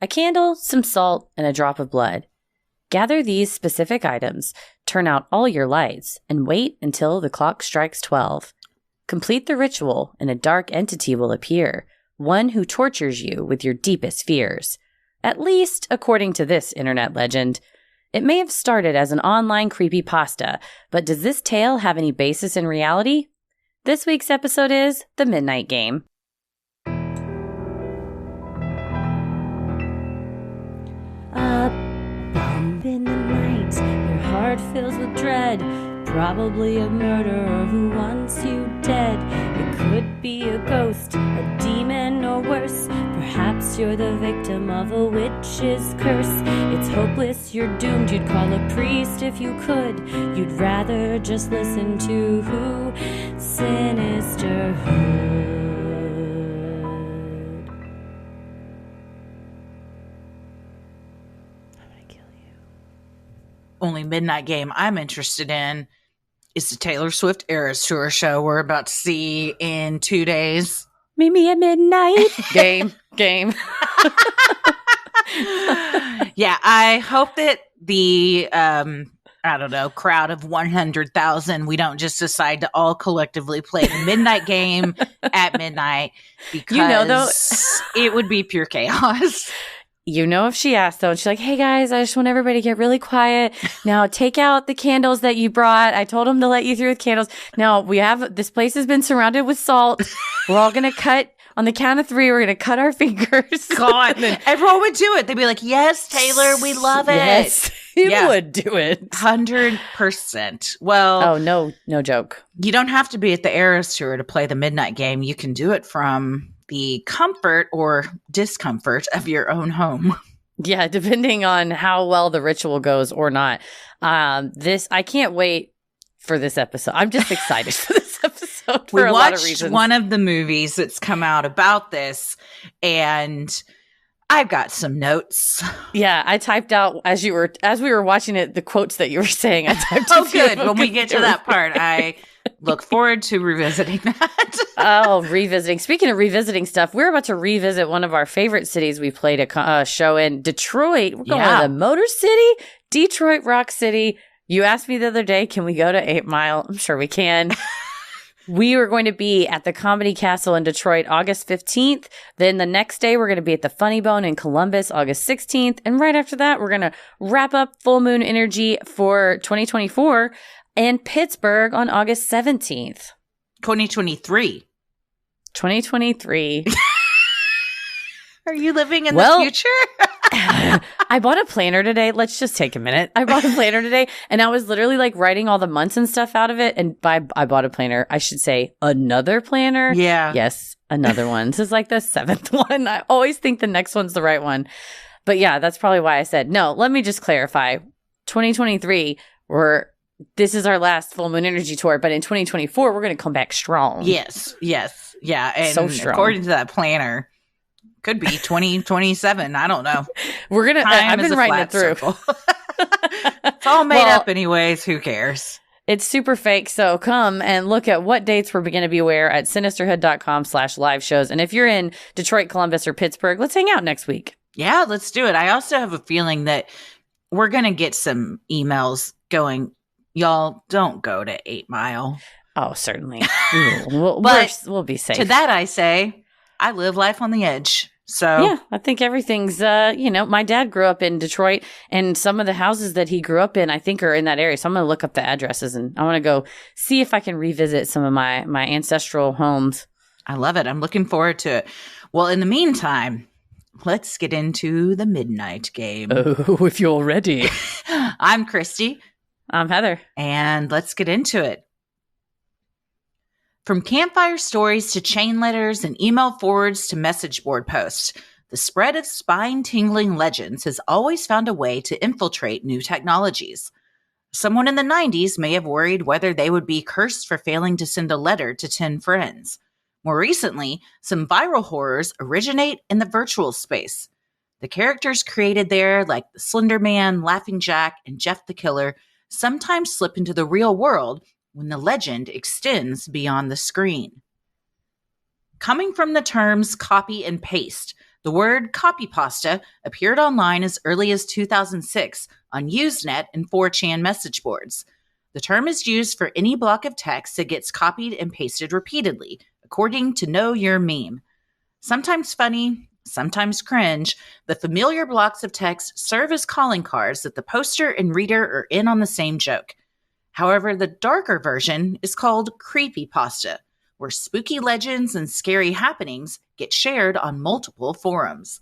A candle, some salt, and a drop of blood. Gather these specific items, turn out all your lights, and wait until the clock strikes 12. Complete the ritual, and a dark entity will appear, one who tortures you with your deepest fears. At least, according to this internet legend. It may have started as an online creepypasta, but does this tale have any basis in reality? This week's episode is The Midnight Game. A bump in the night, your heart fills with dread. Probably a murderer who wants you dead. It could be a ghost, a demon, or worse. Perhaps you're the victim of a witch's curse. It's hopeless, you're doomed. You'd call a priest if you could. You'd rather just listen to who? Sinisterhood. Only midnight game I'm interested in is the Taylor Swift Eras Tour show we're about to see in 2 days. Meet me at midnight. Game. Yeah, I hope that the, crowd of 100,000, we don't just decide to all collectively play the midnight game at midnight because it would be pure chaos. You know, if she asked, though, and she's like, hey, guys, I just want everybody to get really quiet. Now, take out the candles that you brought. I told them to let you through with candles. Now, this place has been surrounded with salt. We're all going to cut, on the count of 3, we're going to cut our fingers. God, everyone would do it. They'd be like, yes, Taylor, we love it. Yes, would do it. 100%. Well. Oh, no joke. You don't have to be at the Eras Tour to play the midnight game. You can do it from the comfort or discomfort of your own home. Yeah, depending on how well the ritual goes or not. I can't wait for this episode. I'm just excited for this episode for a lot of reasons. We watched one of the movies that's come out about this, and I've got some notes. Yeah, I typed out as we were watching it, the quotes that you were saying. I typed. Oh, good. When we get to that part, I look forward to revisiting that. Revisiting. Speaking of revisiting stuff, we're about to revisit one of our favorite cities we played a show in, Detroit. We're going to the Motor City, Detroit Rock City. You asked me the other day, can we go to 8 Mile? I'm sure we can. We are going to be at the Comedy Castle in Detroit August 15th. Then the next day, we're going to be at the Funny Bone in Columbus August 16th. And right after that, we're going to wrap up Full Moon Energy for 2024 in Pittsburgh on August 17th. 2023. Are you living in the future? I bought a planner today. Let's just take a minute. I bought a planner today, and I was literally like writing all the months and stuff out of it. And I bought a planner. I should say another planner. Yeah. Yes, another one. This is like the 7th one. I always think the next one's the right one. But yeah, that's probably why I said, no, let me just clarify. 2023, this is our last Full Moon Energy tour, but in 2024, we're going to come back strong. Yes. Yeah. And so strong. According to that planner, could be 2027. I don't know. I've been writing it through. It's all made up anyways. Who cares? It's super fake. So come and look at what dates we're going to be aware at sinisterhood.com/live shows. And if you're in Detroit, Columbus, or Pittsburgh, let's hang out next week. Yeah, let's do it. I also have a feeling that we're going to get some emails going, y'all don't go to 8 Mile. Oh, certainly. We'll be safe. To that I say, I live life on the edge. So yeah, I think everything's, my dad grew up in Detroit, and some of the houses that he grew up in, I think, are in that area. So I'm going to look up the addresses, and I want to go see if I can revisit some of my ancestral homes. I love it. I'm looking forward to it. Well, in the meantime, let's get into the midnight game. Oh, if you're ready. I'm Christy. I'm Heather. And let's get into it. From campfire stories to chain letters and email forwards to message board posts, the spread of spine-tingling legends has always found a way to infiltrate new technologies. Someone in the 90s may have worried whether they would be cursed for failing to send a letter to 10 friends. More recently, some viral horrors originate in the virtual space. The characters created there, like the Slender Man, Laughing Jack, and Jeff the Killer, sometimes slip into the real world when the legend extends beyond the screen. Coming from the terms copy and paste, The word copy pasta appeared online as early as 2006 on Usenet and 4chan message boards. The term is used for any block of text that gets copied and pasted repeatedly, according to Know Your Meme. Sometimes funny, sometimes cringe, the familiar blocks of text serve as calling cards that the poster and reader are in on the same joke. However, the darker version is called creepypasta, where spooky legends and scary happenings get shared on multiple forums.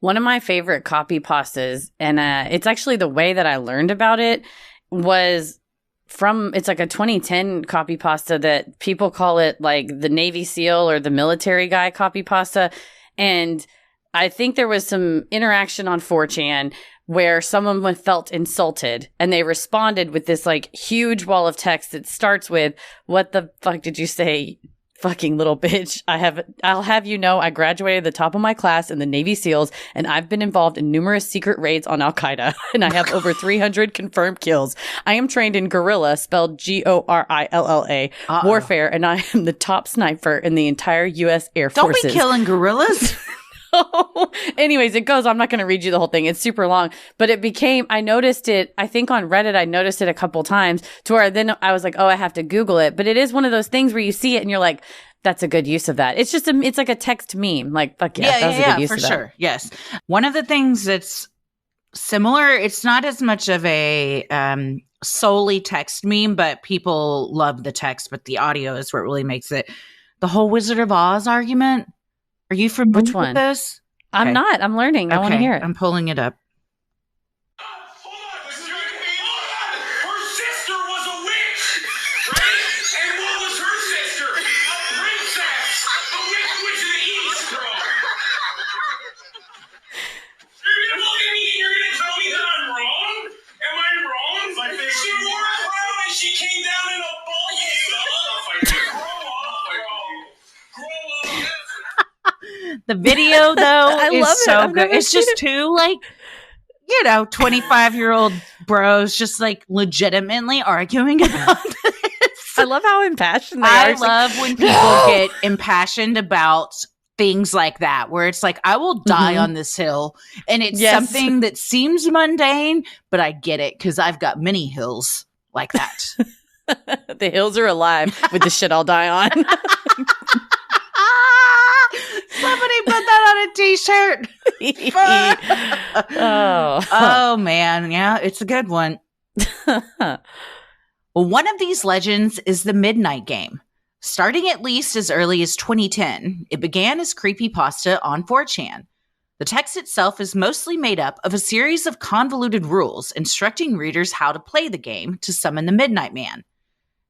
One of my favorite copy pastas, and it's actually the way that I learned about it, was it's like a 2010 copy pasta that people call it like the Navy SEAL or the military guy copy pasta. And I think there was some interaction on 4chan where someone felt insulted and they responded with this like huge wall of text that starts with, "What the fuck did you say, fucking little bitch? I'll have you know I graduated the top of my class in the Navy SEALs and I've been involved in numerous secret raids on Al-Qaeda and I have over 300 confirmed kills. I am trained in guerrilla, spelled Gorilla, warfare, and I am the top sniper in the entire U.S. Air Forces." Don't be killing gorillas. Anyways, it goes. I'm not going to read you the whole thing. It's super long, but I noticed it. I think on Reddit, I noticed it a couple times to where then I was like, oh, I have to Google it. But it is one of those things where you see it and you're like, that's a good use of that. It's just, it's like a text meme. Like, fuck yeah, that was a good use of that. Yeah, for sure. Yes. One of the things that's similar, it's not as much of a solely text meme, but people love the text, but the audio is what really makes it. The whole Wizard of Oz argument. Are you familiar Which one? with this? I'm not. I'm learning. I want to hear it. I'm pulling it up. Hold on. Her sister was a witch, right? And what was her sister? A princess. The witch of the East, bro. You're going to look at me and you're going to tell me that I'm wrong? Am I wrong? She wore a crown and she came down in a ball. Grow up. The video, though, is so good. It's just two, 25-year-old bros just, legitimately arguing about this. I love how impassioned they are. I love when people get impassioned about things like that, where it's like, I will die on this hill. And it's something that seems mundane, but I get it because I've got many hills like that. The hills are alive with the shit I'll die on. Somebody put that on a t-shirt. Oh, man. Yeah, it's a good one. One of these legends is the Midnight Game. Starting at least as early as 2010, it began as creepypasta on 4chan. The text itself is mostly made up of a series of convoluted rules instructing readers how to play the game to summon the Midnight Man.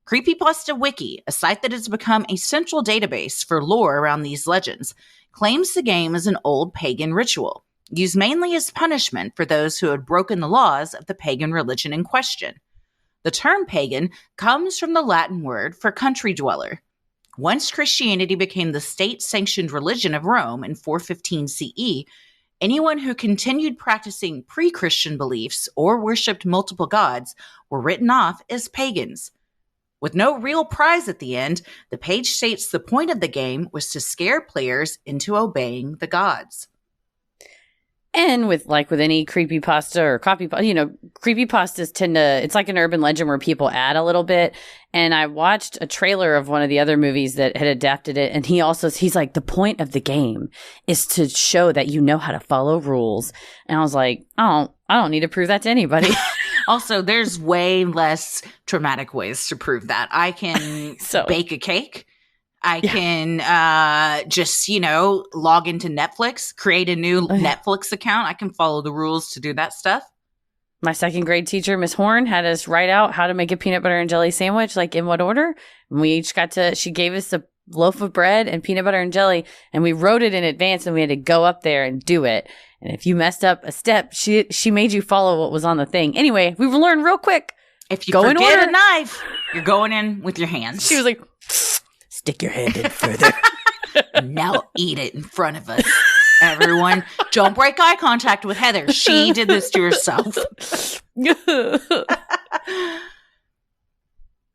Creepypasta Wiki, a site that has become a central database for lore around these legends, claims the game is an old pagan ritual, used mainly as punishment for those who had broken the laws of the pagan religion in question. The term pagan comes from the Latin word for country dweller. Once Christianity became the state-sanctioned religion of Rome in 415 CE, anyone who continued practicing pre-Christian beliefs or worshipped multiple gods were written off as pagans. With no real prize at the end, the page states the point of the game was to scare players into obeying the gods. And with any creepypasta or copypasta, creepypastas tend to, it's like an urban legend where people add a little bit. And I watched a trailer of one of the other movies that had adapted it. And he's like, the point of the game is to show that you know how to follow rules. And I was like, I don't need to prove that to anybody. Also, there's way less traumatic ways to prove that. I can bake a cake. I can just, log into Netflix, create a new Netflix account. I can follow the rules to do that stuff. My second grade teacher, Miss Horn, had us write out how to make a peanut butter and jelly sandwich, in what order. And we each she gave us a loaf of bread and peanut butter and jelly, and we wrote it in advance, and we had to go up there and do it. And if you messed up a step, she made you follow what was on the thing. Anyway, we learned real quick. If you forget a knife, you're going in with your hands. She was like, stick your hand in further. Now eat it in front of us. Everyone, don't break eye contact with Heather. She did this to herself.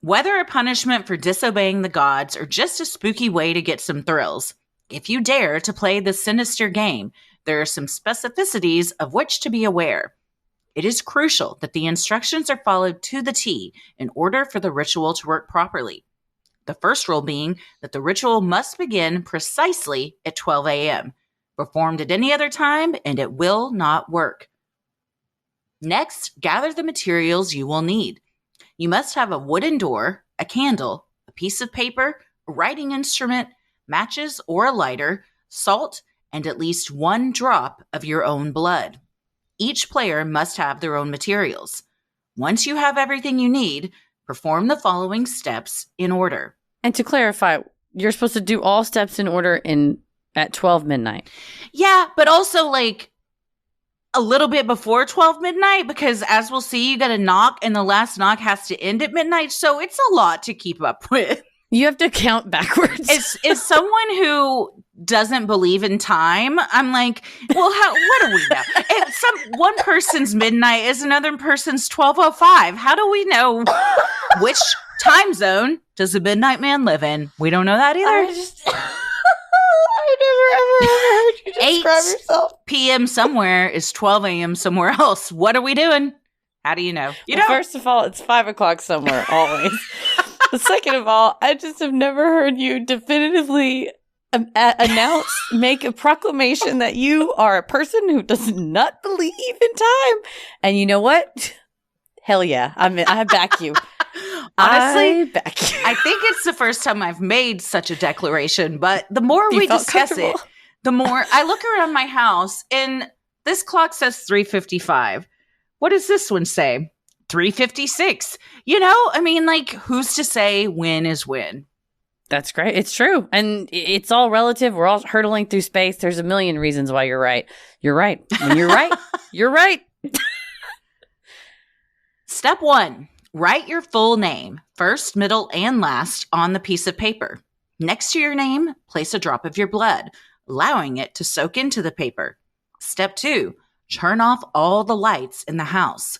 Whether a punishment for disobeying the gods or just a spooky way to get some thrills, If you dare to play the sinister game, there are some specificities of which to be aware. It is crucial that the instructions are followed to the T in order for the ritual to work properly. The first rule being that the ritual must begin precisely at 12 a.m., performed at any other time, and it will not work. Next, gather the materials you will need. You must have a wooden door, a candle, a piece of paper, a writing instrument, matches or a lighter, salt, and at least 1 drop of your own blood. Each player must have their own materials. Once you have everything you need, perform the following steps in order. And to clarify, you're supposed to do all steps in order at 12 midnight. Yeah, but also like a little bit before 12 midnight, because as we'll see, you got to knock and the last knock has to end at midnight. So it's a lot to keep up with. You have to count backwards. As someone who doesn't believe in time, I'm like, well, what do we know? If one person's midnight is another person's 12:05. How do we know which time zone does the midnight man live in? We don't know that either. I never ever heard you describe yourself. 8 p.m. somewhere is 12 a.m. somewhere else. What are we doing? How do you know? First of all, it's 5 o'clock somewhere, always. Second of all, I just have never heard you definitively make a proclamation that you are a person who does not believe in time. And you know what? Hell yeah. I back you. Honestly, I back you. I think it's the first time I've made such a declaration, but the more we discuss it, the more I look around my house and this clock says 3:55. What does this one say? 3:56. You know, I mean, like, who's to say when is when? That's great. It's true. And it's all relative. We're all hurtling through space. There's a million reasons why you're right. You're right. When you're right, you're right. Step 1. Write your full name, first, middle, and last, on the piece of paper. Next to your name, place a drop of your blood, allowing it to soak into the paper. Step 2. Turn off all the lights in the house.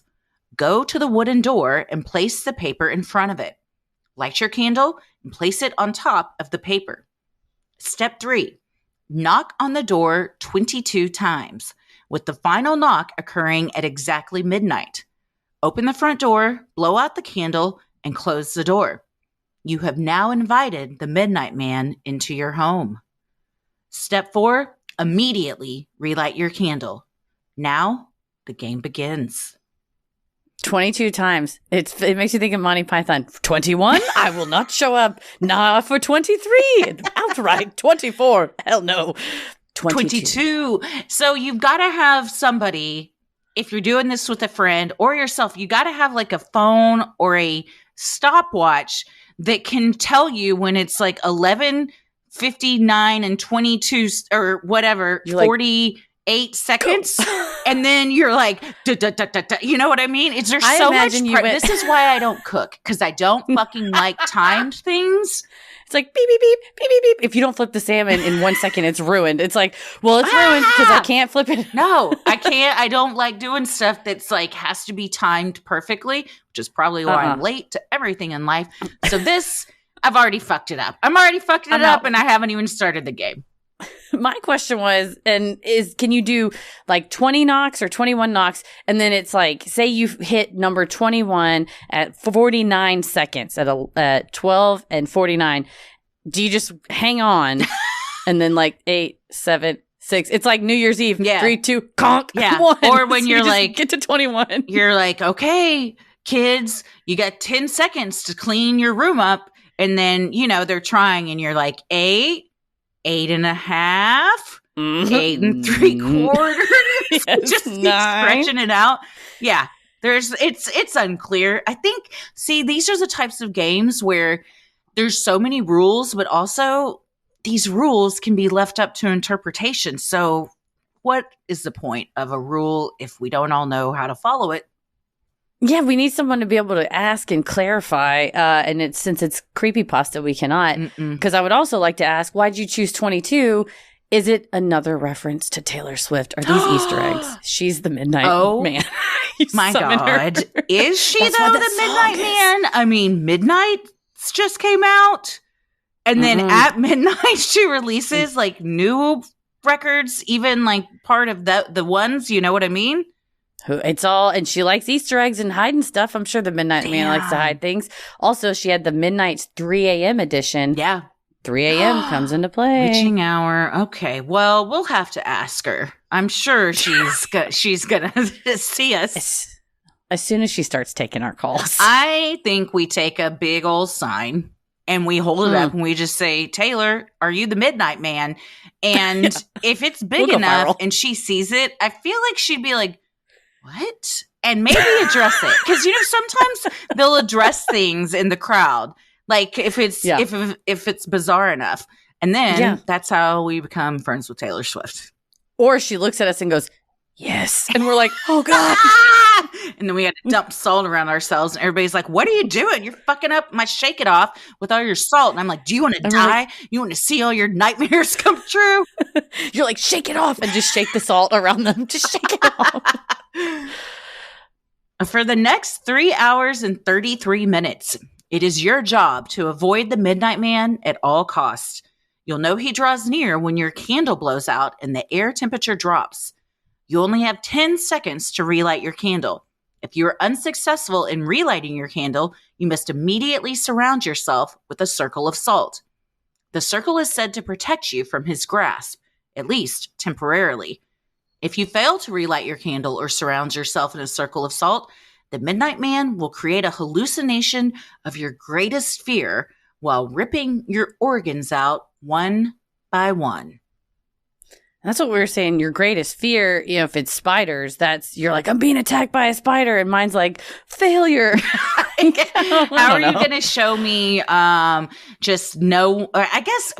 Go to the wooden door and place the paper in front of it. Light your candle and place it on top of the paper. Step 3. Knock on the door 22 times, with the final knock occurring at exactly midnight. Open the front door, blow out the candle, and close the door. You have now invited the Midnight Man into your home. Step 4. Immediately relight your candle. Now, the game begins. 22 times. It makes you think of Monty Python. 21? I will not show up. Not for 23. Outright. 24. Hell no. 22. So you've got to have somebody, if you're doing this with a friend or yourself, you got to have like a phone or a stopwatch that can tell you when it's like 11:59 and 22 or whatever, 48 seconds. And then you're like, you know what I mean? Is there so much? This is why I don't cook, because I don't fucking like timed things. It's like beep, beep, beep, beep, beep, beep. If you don't flip the salmon in 1 second, it's ruined. It's like, well, it's ruined because I can't flip it. No, I can't. I don't like doing stuff that's like has to be timed perfectly, which is probably why I'm late to everything in life. So this, I've already fucked it up. I'm already fucked it up and I haven't even started the game. My question was, can you do like 20 knocks or 21 knocks? And then it's like, say you hit number 21 at 49 seconds at 12 and 49. Do you just hang on? And then like 8, 7, 6. It's like New Year's Eve. Yeah. 3, 2, conk. Yeah. 1. Or when so you're you like, get to 21. You're like, okay, kids, you got 10 seconds to clean your room up. And then, you know, they're trying and you're like 8, 8.5, 8 3/4. Yes, Just 9. stretching it out. Yeah. It's unclear. I think, see, these are the types of games where there's so many rules, but also these rules can be left up to interpretation. So what is the point of a rule if we don't all know how to follow it? Yeah, we need someone to be able to ask and clarify. And since it's creepypasta, we cannot. Because I would also like to ask, why'd you choose 22? Is it another reference to Taylor Swift? Are these Easter eggs? She's the Midnight Man. My God. Is she, though, the Midnight Man? I mean, Midnight just came out. And then at midnight, she releases like new records, even like part of the ones, you know what I mean? It's all, and she likes Easter eggs and hiding stuff. I'm sure the Midnight Man likes to hide things. Also, she had the Midnight's 3 a.m. edition. Yeah. 3 a.m. comes into play. Witching hour. Okay. Well, we'll have to ask her. I'm sure she's gonna see us. As soon as she starts taking our calls. I think we take a big old sign and we hold it up and we just say, Taylor, are you the Midnight Man? And if it's big enough and she sees it, I feel like she'd be like, what? And maybe address it. Because, sometimes they'll address things in the crowd. Like if it's if it's bizarre enough. And then that's how we become friends with Taylor Swift. Or she looks at us and goes, yes. And we're like, oh, God. And then we had to dump salt around ourselves. And everybody's like, what are you doing? You're fucking up my Shake It Off with all your salt. And I'm like, do you want to die? Like, you want to see all your nightmares come true? You're like, shake it off and just shake the salt around them. Just shake it off. For the next 3 hours and 33 minutes, it is your job to avoid the Midnight Man at all costs. You'll know he draws near when your candle blows out and the air temperature drops. You only have 10 seconds to relight your candle. If you are unsuccessful in relighting your candle, you must immediately surround yourself with a circle of salt. The circle is said to protect you from his grasp, at least temporarily. If you fail to relight your candle or surround yourself in a circle of salt, the Midnight Man will create a hallucination of your greatest fear while ripping your organs out one by one. That's what we were saying. Your greatest fear, if it's spiders, you're like, I'm being attacked by a spider. And mine's like, failure. How are you going to show me I guess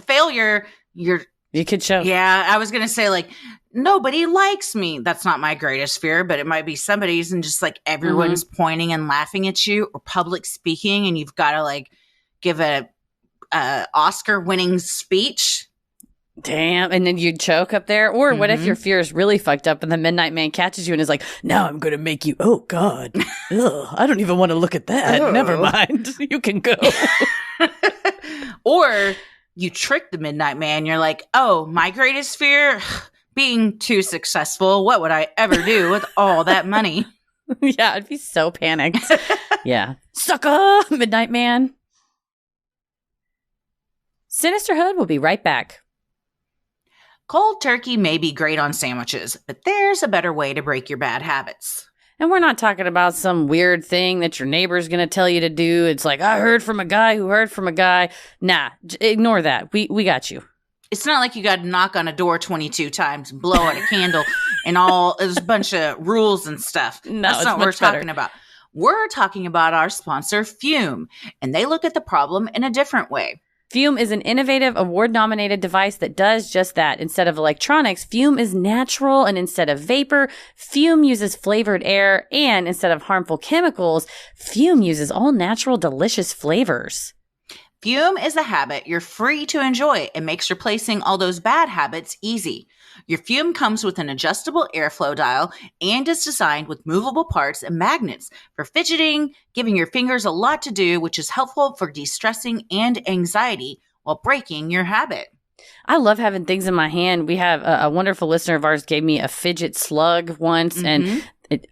failure, you could show. Yeah, I was going to say like, nobody likes me. That's not my greatest fear, but it might be somebody's, and just like everyone's pointing and laughing at you, or public speaking, and you've got to like give a Oscar-winning speech. Damn. And then you'd choke up there. Or what if your fear is really fucked up and the Midnight Man catches you and is like, now I'm going to make you, oh God. Ugh, I don't even want to look at that. Oh. Never mind. You can go. Or you trick the Midnight Man. You're like, oh, my greatest fear? Being too successful. What would I ever do with all that money? Yeah, I'd be so panicked. Yeah. Sucker, Midnight Man. Sinisterhood will be right back. Cold turkey may be great on sandwiches, but there's a better way to break your bad habits. And we're not talking about some weird thing that your neighbor's going to tell you to do. It's like, I heard from a guy who heard from a guy. Nah, ignore that. We got you. It's not like you got to knock on a door 22 times and blow out a candle and there's a bunch of rules and stuff. No, that's not what we're talking about. We're talking about our sponsor, Fume, and they look at the problem in a different way. Fume is an innovative, award-nominated device that does just that. Instead of electronics, Fume is natural, and instead of vapor, Fume uses flavored air, and instead of harmful chemicals, Fume uses all natural, delicious flavors. Fume is a habit you're free to enjoy and makes replacing all those bad habits easy. Your Fume comes with an adjustable airflow dial and is designed with movable parts and magnets for fidgeting, giving your fingers a lot to do, which is helpful for de-stressing and anxiety while breaking your habit. I love having things in my hand. We have a wonderful listener of ours gave me a fidget slug once, and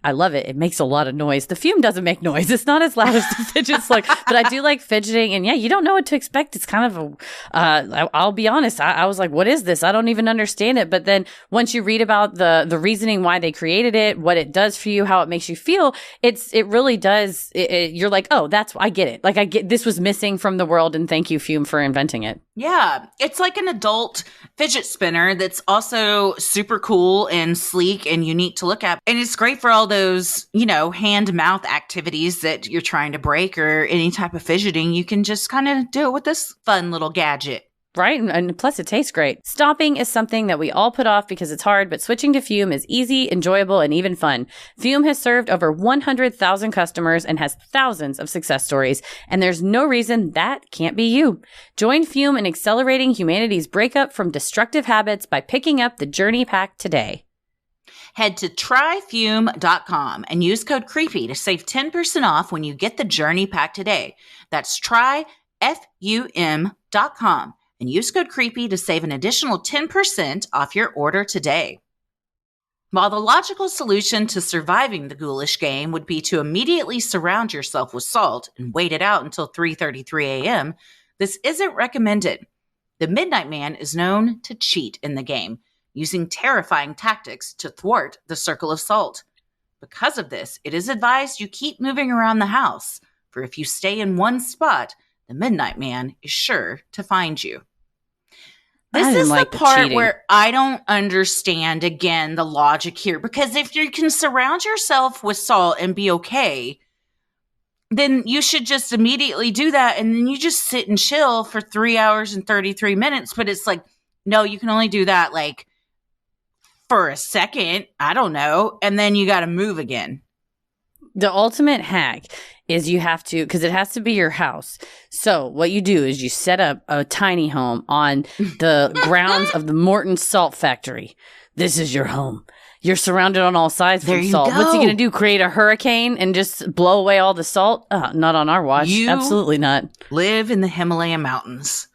I love it. It makes a lot of noise. The Fume doesn't make noise. It's not as loud as the fidget slug, but I do like fidgeting. And yeah, you don't know what to expect. It's kind of I'll be honest. I was like, what is this? I don't even understand it. But then once you read about the reasoning why they created it, what it does for you, how it makes you feel, it really does. You're like, oh, I get it. Like this was missing from the world. And thank you, Fume, for inventing it. Yeah. It's like an adult fidget spinner that's also super cool and sleek and unique to look at. And it's great for all those, hand-mouth activities that you're trying to break or any type of fidgeting. You can just kind of do it with this fun little gadget. Right? And plus it tastes great. Stopping is something that we all put off because it's hard, but switching to Fume is easy, enjoyable, and even fun. Fume has served over 100,000 customers and has thousands of success stories, and there's no reason that can't be you. Join Fume in accelerating humanity's breakup from destructive habits by picking up the Journey Pack today. Head to tryfume.com and use code CREEPY to save 10% off when you get the Journey Pack today. That's tryfum.com sinisterhood.com and use code CREEPY to save an additional 10% off your order today. While the logical solution to surviving the ghoulish game would be to immediately surround yourself with salt and wait it out until 3:33 a.m., this isn't recommended. The Midnight Man is known to cheat in the game, using terrifying tactics to thwart the circle of salt. Because of this, it is advised you keep moving around the house, for if you stay in one spot, the Midnight Man is sure to find you. This is the part where I don't understand, again, the logic here. Because if you can surround yourself with salt and be okay, then you should just immediately do that. And then you just sit and chill for 3 hours and 33 minutes. But it's like, no, you can only do that like for a second. I don't know. And then you got to move again. The ultimate hack is you have to, because it has to be your house. So what you do is you set up a tiny home on the grounds of the Morton Salt Factory. This is your home. You're surrounded on all sides from salt. What's he going to do? Create a hurricane and just blow away all the salt? Not on our watch. Absolutely not. Live in the Himalaya mountains.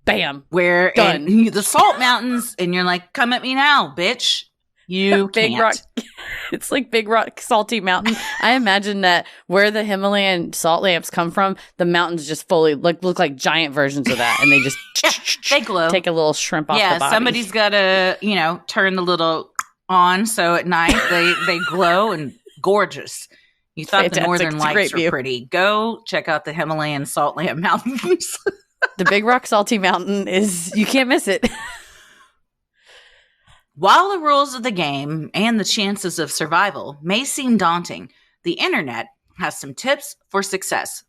Bam. Where done. The salt mountains, and you're like, come at me now, bitch. You Big can't. Rock. It's like Big Rock, Salty Mountain. I imagine that where the Himalayan salt lamps come from, the mountains just fully look like giant versions of that, and they just they glow. Take a little shrimp off the body. Yeah, somebody's got to turn the little on so at night they glow and gorgeous. You thought Fantastic. The northern lights were view. Pretty. Go check out the Himalayan salt lamp mountains. The Big Rock, Salty Mountain you can't miss it. While the rules of the game and the chances of survival may seem daunting, the internet has some tips for success.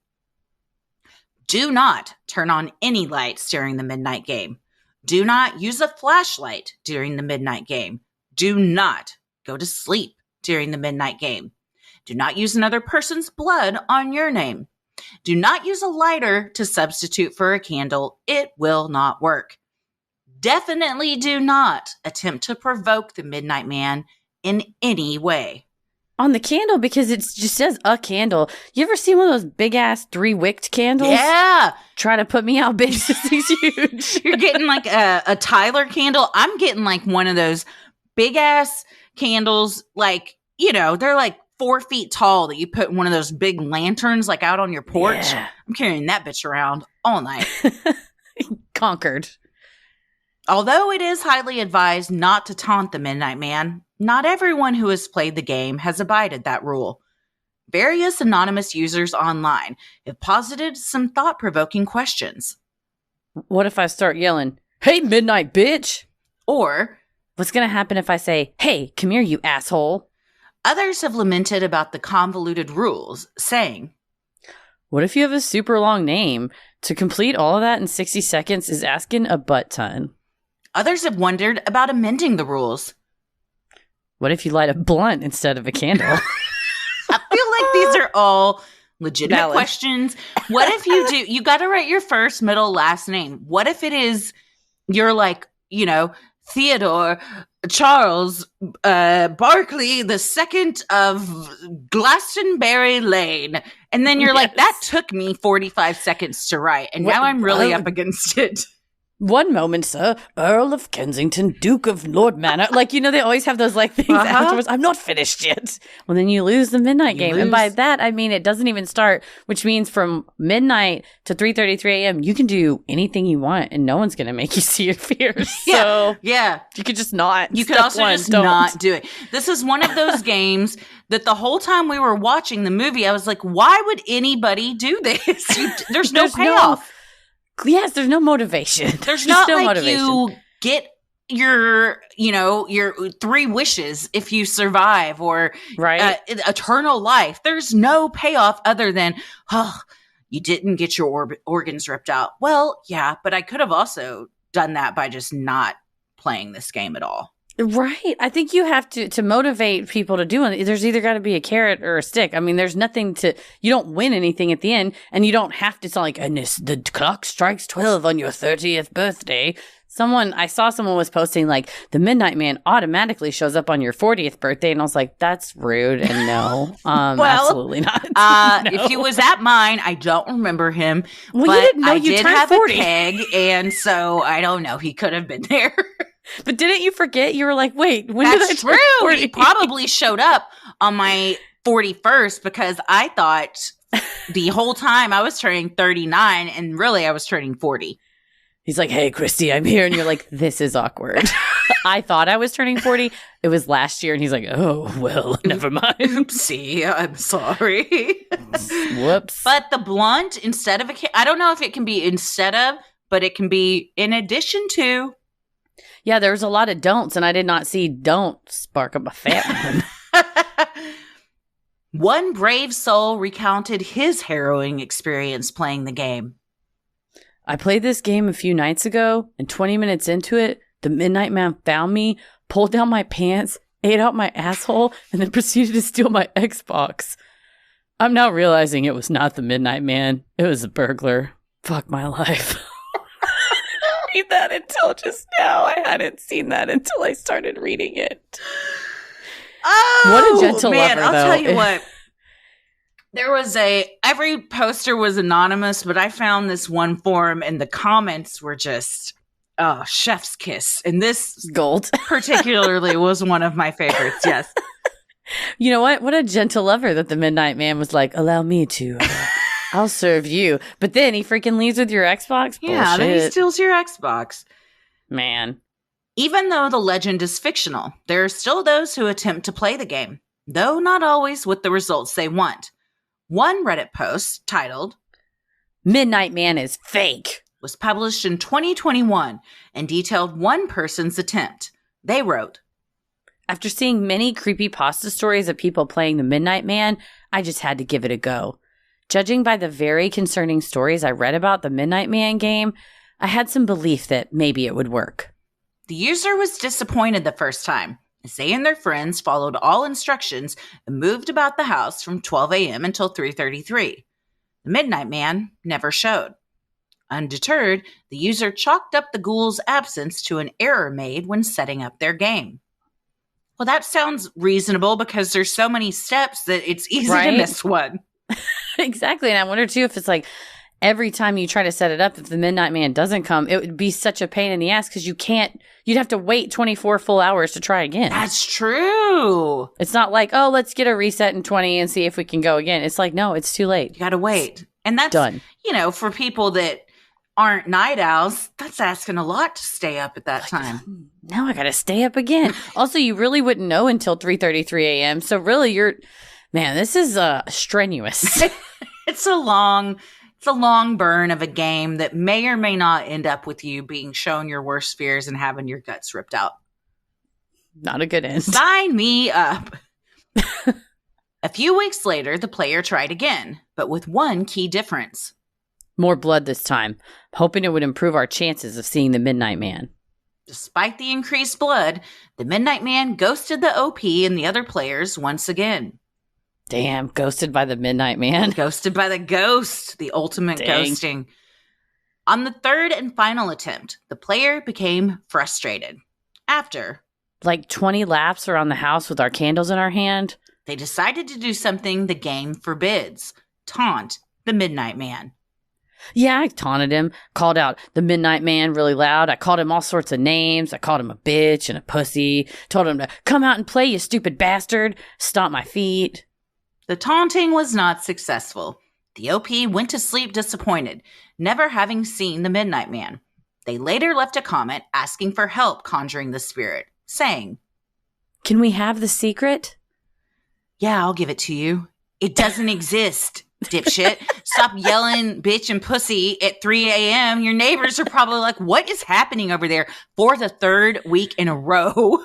Do not turn on any lights during the midnight game. Do not use a flashlight during the midnight game. Do not go to sleep during the midnight game. Do not use another person's blood on your name. Do not use a lighter to substitute for a candle. It will not work. Definitely do not attempt to provoke the Midnight Man in any way. On the candle, because it just says a candle. You ever seen one of those big-ass 3-wicked candles? Yeah. Try to put me out, bitch. This thing's huge. You're getting like a Tyler candle. I'm getting like one of those big-ass candles, like, they're like 4 feet tall that you put in one of those big lanterns like out on your porch. Yeah. I'm carrying that bitch around all night. Conquered. Although it is highly advised not to taunt the Midnight Man, not everyone who has played the game has abided that rule. Various anonymous users online have posited some thought-provoking questions. What if I start yelling, "Hey, Midnight bitch"? Or, what's going to happen if I say, "Hey, come here, you asshole"? Others have lamented about the convoluted rules, saying, what if you have a super long name? To complete all of that in 60 seconds is asking a butt ton. Others have wondered about amending the rules. What if you light a blunt instead of a candle? I feel like these are all legitimate questions. What if you got to write your first, middle, last name. What if it is, you're like, Theodore Charles Barkley II of Glastonbury Lane. And then you're like, that took me 45 seconds to write. And now I'm really up against it. One moment, sir, Earl of Kensington, Duke of Lord Manor. They always have those things afterwards. I'm not finished yet. Well, then you lose the midnight game. And by that, I mean it doesn't even start, which means from midnight to 3:33 a.m., you can do anything you want and no one's going to make you see your fears. So yeah. You could just not. You could also just not do it. This is one of those games that the whole time we were watching the movie, I was like, why would anybody do this? There's no payoff. Yes, there's no motivation. There's not no motivation. You get your 3 wishes if you survive or eternal life. There's no payoff other than, you didn't get your organs ripped out. Well, yeah, but I could have also done that by just not playing this game at all. Right. I think you have to motivate people to do it. There's either got to be a carrot or a stick. I mean, there's nothing you don't win anything at the end, and you don't have to sound like, and the clock strikes 12 on your 30th birthday. I saw someone was posting like the Midnight Man automatically shows up on your 40th birthday. And I was like, that's rude. And no, absolutely not. No. If he was at mine, I don't remember him. Well, but you didn't know I you did turned have 40. a keg. And so I don't know. He could have been there. But didn't you forget? You were like, wait, when That's did I turn 40? He probably showed up on my 41st because I thought the whole time I was turning 39 and really I was turning 40. He's like, hey, Christy, I'm here. And you're like, this is awkward. I thought I was turning 40. It was last year. And he's like, oh, well, never mind. Oopsie, I'm sorry. Whoops. But the blunt instead of I don't know if it can be instead of, but it can be in addition to. Yeah, there's a lot of don'ts. And I did not see don't spark up a fat one. One brave soul recounted his harrowing experience playing the game. I played this game a few nights ago, and 20 minutes into it, the Midnight Man found me, pulled down my pants, ate out my asshole, and then proceeded to steal my Xbox. I'm now realizing it was not the Midnight Man. It was a burglar. Fuck my life. I didn't read that until just now. I hadn't seen that until I started reading it. Oh, what a gentle man, lover, I'll though. tell you what. There was every poster was anonymous, but I found this one forum and the comments were just, chef's kiss. And this Gold. particularly was one of my favorites. Yes. You know what? What a gentle lover that the Midnight Man was like, allow me to. I'll serve you. But then he freaking leaves with your Xbox? Yeah, then he Bullshit. steals your Xbox. Man. Even though the legend is fictional, there are still those who attempt to play the game, though not always with the results they want. One Reddit post titled, Midnight Man is fake, was published in 2021 and detailed one person's attempt. They wrote, after seeing many creepypasta stories of people playing the Midnight Man, I just had to give it a go. Judging by the very concerning stories I read about the Midnight Man game, I had some belief that maybe it would work. The user was disappointed the first time, as they and their friends followed all instructions and moved about the house from 12 a.m. until 3:33. The Midnight Man never showed. Undeterred, the user chalked up the ghoul's absence to an error made when setting up their game. Well, that sounds reasonable because there's so many steps that it's easy to miss one. Exactly. And I wonder, too, if it's like every time you try to set it up, if the Midnight Man doesn't come, it would be such a pain in the ass because you'd have to wait 24 full hours to try again. That's true. It's not like, oh, let's get a reset in 20 and see if we can go again. It's like, no, it's too late. You got to wait. And that's done. For people that aren't night owls, that's asking a lot to stay up at that time. Now I got to stay up again. Also, you really wouldn't know until 3:33 a.m. So really this is strenuous. It's a long burn of a game that may or may not end up with you being shown your worst fears and having your guts ripped out. Not a good end. Sign me up. A few weeks later, the player tried again, but with one key difference. More blood this time, hoping it would improve our chances of seeing the Midnight Man. Despite the increased blood, the Midnight Man ghosted the OP and the other players once again. Damn, ghosted by the Midnight Man. Ghosted by the ghost, the ultimate ghosting. On the third and final attempt, the player became frustrated. After, like 20 laps around the house with our candles in our hand, they decided to do something the game forbids. Taunt the Midnight Man. Yeah, I taunted him, called out the Midnight Man really loud. I called him all sorts of names. I called him a bitch and a pussy. Told him to come out and play, you stupid bastard. Stomp my feet. The taunting was not successful. The OP went to sleep disappointed, never having seen the Midnight Man. They later left a comment asking for help conjuring the spirit, saying, can we have the secret? Yeah, I'll give it to you. It doesn't exist. Dipshit. Stop yelling bitch and pussy at 3 a.m. Your neighbors are probably like, what is happening over there for the third week in a row?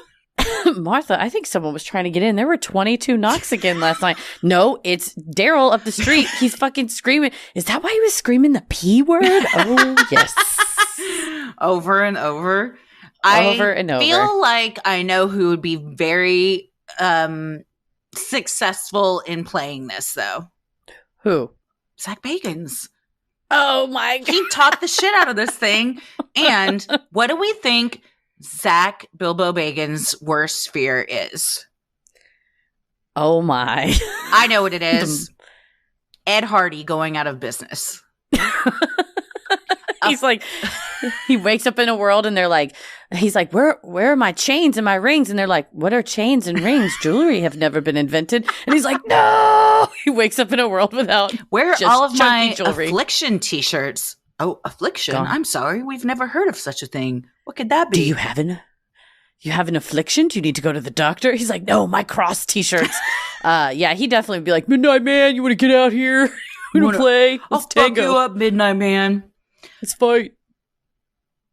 Martha, I think someone was trying to get in. There were 22 knocks again last night. No, it's Daryl up the street. He's fucking screaming. Is that why he was screaming the P word? Oh, yes. Over and over. over and over. I feel like I know who would be very successful in playing this, though. Who? Zach Bagans. Oh my God. He taught the shit out of this thing. And what do we think Zach Bilbo Bagans' worst fear is? Oh my. I know what it is. Ed Hardy going out of business. He's like, he wakes up in a world and they're like, he's like, where are my chains and my rings? And they're like, what are chains and rings? Jewelry have never been invented. And he's like, no. He wakes up in a world without Where are all of my jewelry. Affliction t-shirts? Oh, Affliction? Gone. I'm sorry. We've never heard of such a thing. What could that be? Do you have an affliction? Do you need to go to the doctor? He's like, no, my cross t-shirts. Yeah, he definitely would be like, Midnight Man, you want to get out here? We want to play? I'll fuck you up, Midnight Man. Let's fight.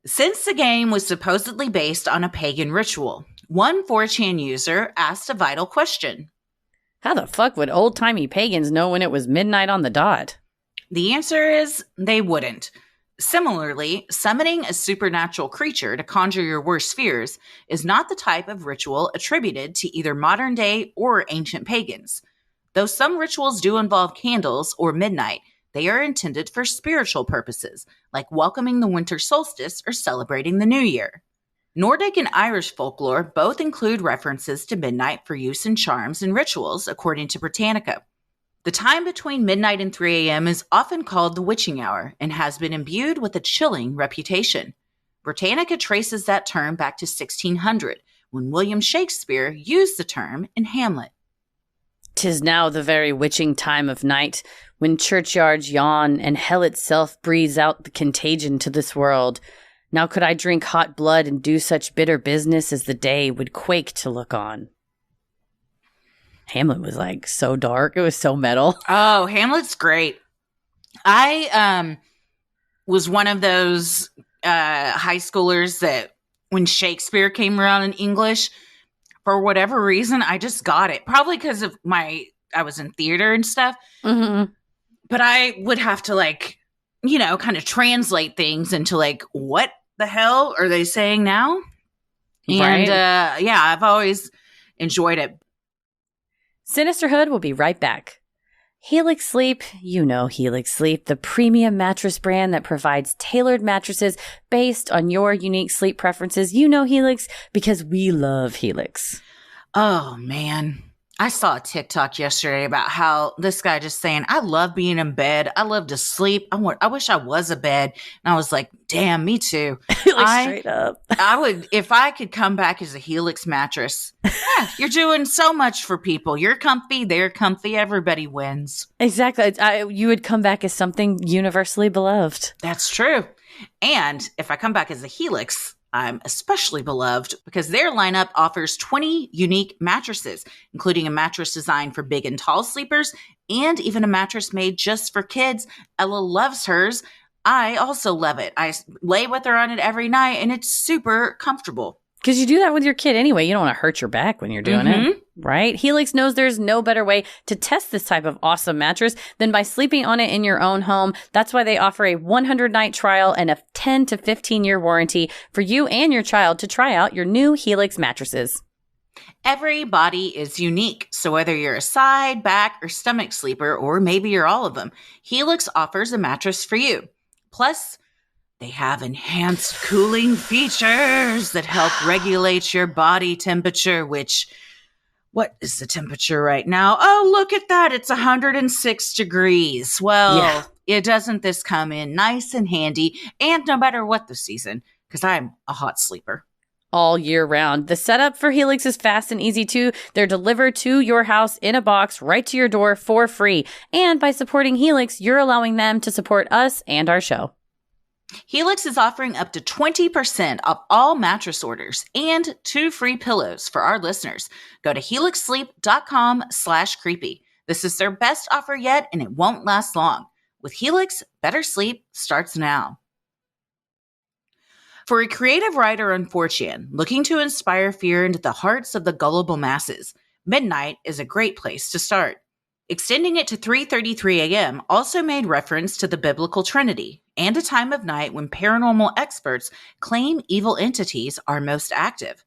Since the game was supposedly based on a pagan ritual, one 4chan user asked a vital question. How the fuck would old-timey pagans know when it was midnight on the dot? The answer is they wouldn't. Similarly, summoning a supernatural creature to conjure your worst fears is not the type of ritual attributed to either modern day or ancient pagans. Though some rituals do involve candles or midnight, they are intended for spiritual purposes, like welcoming the winter solstice or celebrating the new year. Nordic and Irish folklore both include references to midnight for use in charms and rituals, according to Britannica. The time between midnight and 3 a.m. is often called the witching hour and has been imbued with a chilling reputation. Britannica traces that term back to 1600, when William Shakespeare used the term in Hamlet. 'Tis now the very witching time of night, when churchyards yawn and hell itself breathes out the contagion to this world. Now could I drink hot blood and do such bitter business as the day would quake to look on. Hamlet was like so dark. It was so metal. Oh, Hamlet's great. I was one of those high schoolers that when Shakespeare came around in English, for whatever reason, I just got it. Probably because of I was in theater and stuff. Mm-hmm. But I would have to kind of translate things into what the hell are they saying now? And Right. I've always enjoyed it. Sinisterhood will be right back. Helix Sleep, you know Helix Sleep, the premium mattress brand that provides tailored mattresses based on your unique sleep preferences. You know Helix because we love Helix. Oh, man. I saw a TikTok yesterday about how this guy just saying, I love being in bed. I love to sleep. I wish I was a bed. And I was like, damn, me too. Straight up. I would, if I could come back as a Helix mattress. Yeah, you're doing so much for people. You're comfy. They're comfy. Everybody wins. Exactly. You would come back as something universally beloved. That's true. And if I come back as a Helix, I'm especially beloved because their lineup offers 20 unique mattresses, including a mattress designed for big and tall sleepers and even a mattress made just for kids. Ella loves hers. I also love it. I lay with her on it every night and it's super comfortable. Because you do that with your kid anyway. You don't want to hurt your back when you're doing it, right? Helix knows there's no better way to test this type of awesome mattress than by sleeping on it in your own home. That's why they offer a 100-night trial and a 10 to 15-year warranty for you and your child to try out your new Helix mattresses. Every body is unique, so whether you're a side, back, or stomach sleeper, or maybe you're all of them, Helix offers a mattress for you. Plus, they have enhanced cooling features that help regulate your body temperature, which, what is the temperature right now? Oh, look at that. It's 106 degrees. Well, doesn't this come in nice and handy, and no matter what the season, because I'm a hot sleeper. All year round. The setup for Helix is fast and easy too. They're delivered to your house in a box right to your door for free. And by supporting Helix, you're allowing them to support us and our show. Helix is offering up to 20% off all mattress orders and 2 free pillows for our listeners. Go to helixsleep.com/creepy. This is their best offer yet, and it won't last long. With Helix, better sleep starts now. For a creative writer on 4chan looking to inspire fear into the hearts of the gullible masses, midnight is a great place to start. Extending it to 3:33 a.m. also made reference to the biblical Trinity, and a time of night when paranormal experts claim evil entities are most active.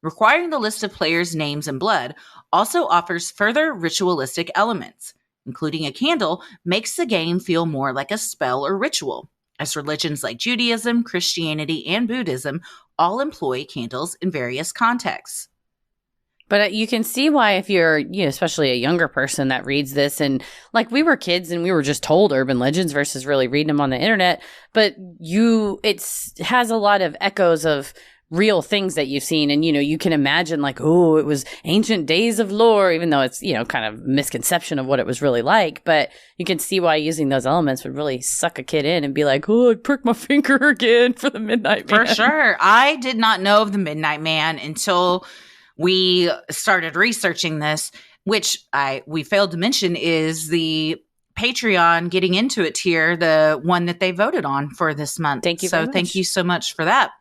Requiring the list of players' names and blood also offers further ritualistic elements, including a candle makes the game feel more like a spell or ritual, as religions like Judaism, Christianity, and Buddhism all employ candles in various contexts. But you can see why if you're, especially a younger person that reads this, and like we were kids and we were just told urban legends versus really reading them on the internet, but it has a lot of echoes of real things that you've seen. And, you can imagine like, oh, it was ancient days of lore, even though it's, kind of misconception of what it was really like. But you can see why using those elements would really suck a kid in and be like, oh, I pricked my finger again for the Midnight Man. For sure. I did not know of the Midnight Man until we started researching this, which we failed to mention is the Patreon Getting Into It tier, the one that they voted on for this month. Thank you very much. Thank you so much for that.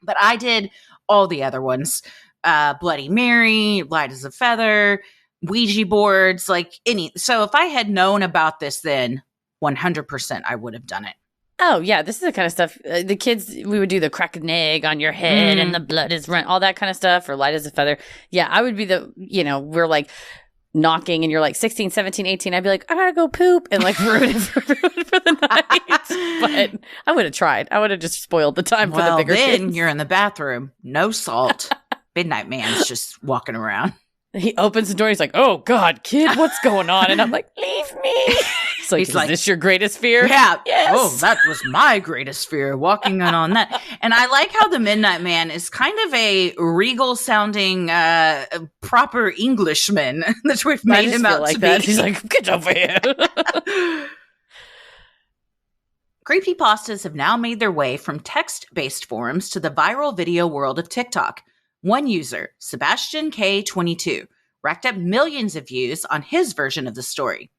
But I did all the other ones. Bloody Mary, Light as a Feather, Ouija boards, So if I had known about this then, 100% I would have done it. Oh, yeah. This is the kind of stuff the kids, we would do the crack an egg on your head and the blood is run, all that kind of stuff, or Light as a Feather. Yeah, I would be we're like knocking and you're like 16, 17, 18. I'd be like, I gotta go poop and like ruin it for the night. But I would have tried. I would have just spoiled the time for the bigger kids. You're in the bathroom, no salt. Midnight Man's just walking around. He opens the door. He's like, oh, God, kid, what's going on? And I'm like, leave me. He's like, is this your greatest fear? Yeah. Yes. Oh, that was my greatest fear, walking in on that. And I like how the Midnight Man is kind of a regal-sounding, proper Englishman that we've made him out to be. He's like, get over here. Creepypastas have now made their way from text-based forums to the viral video world of TikTok. One user, Sebastian K22, racked up millions of views on his version of the story.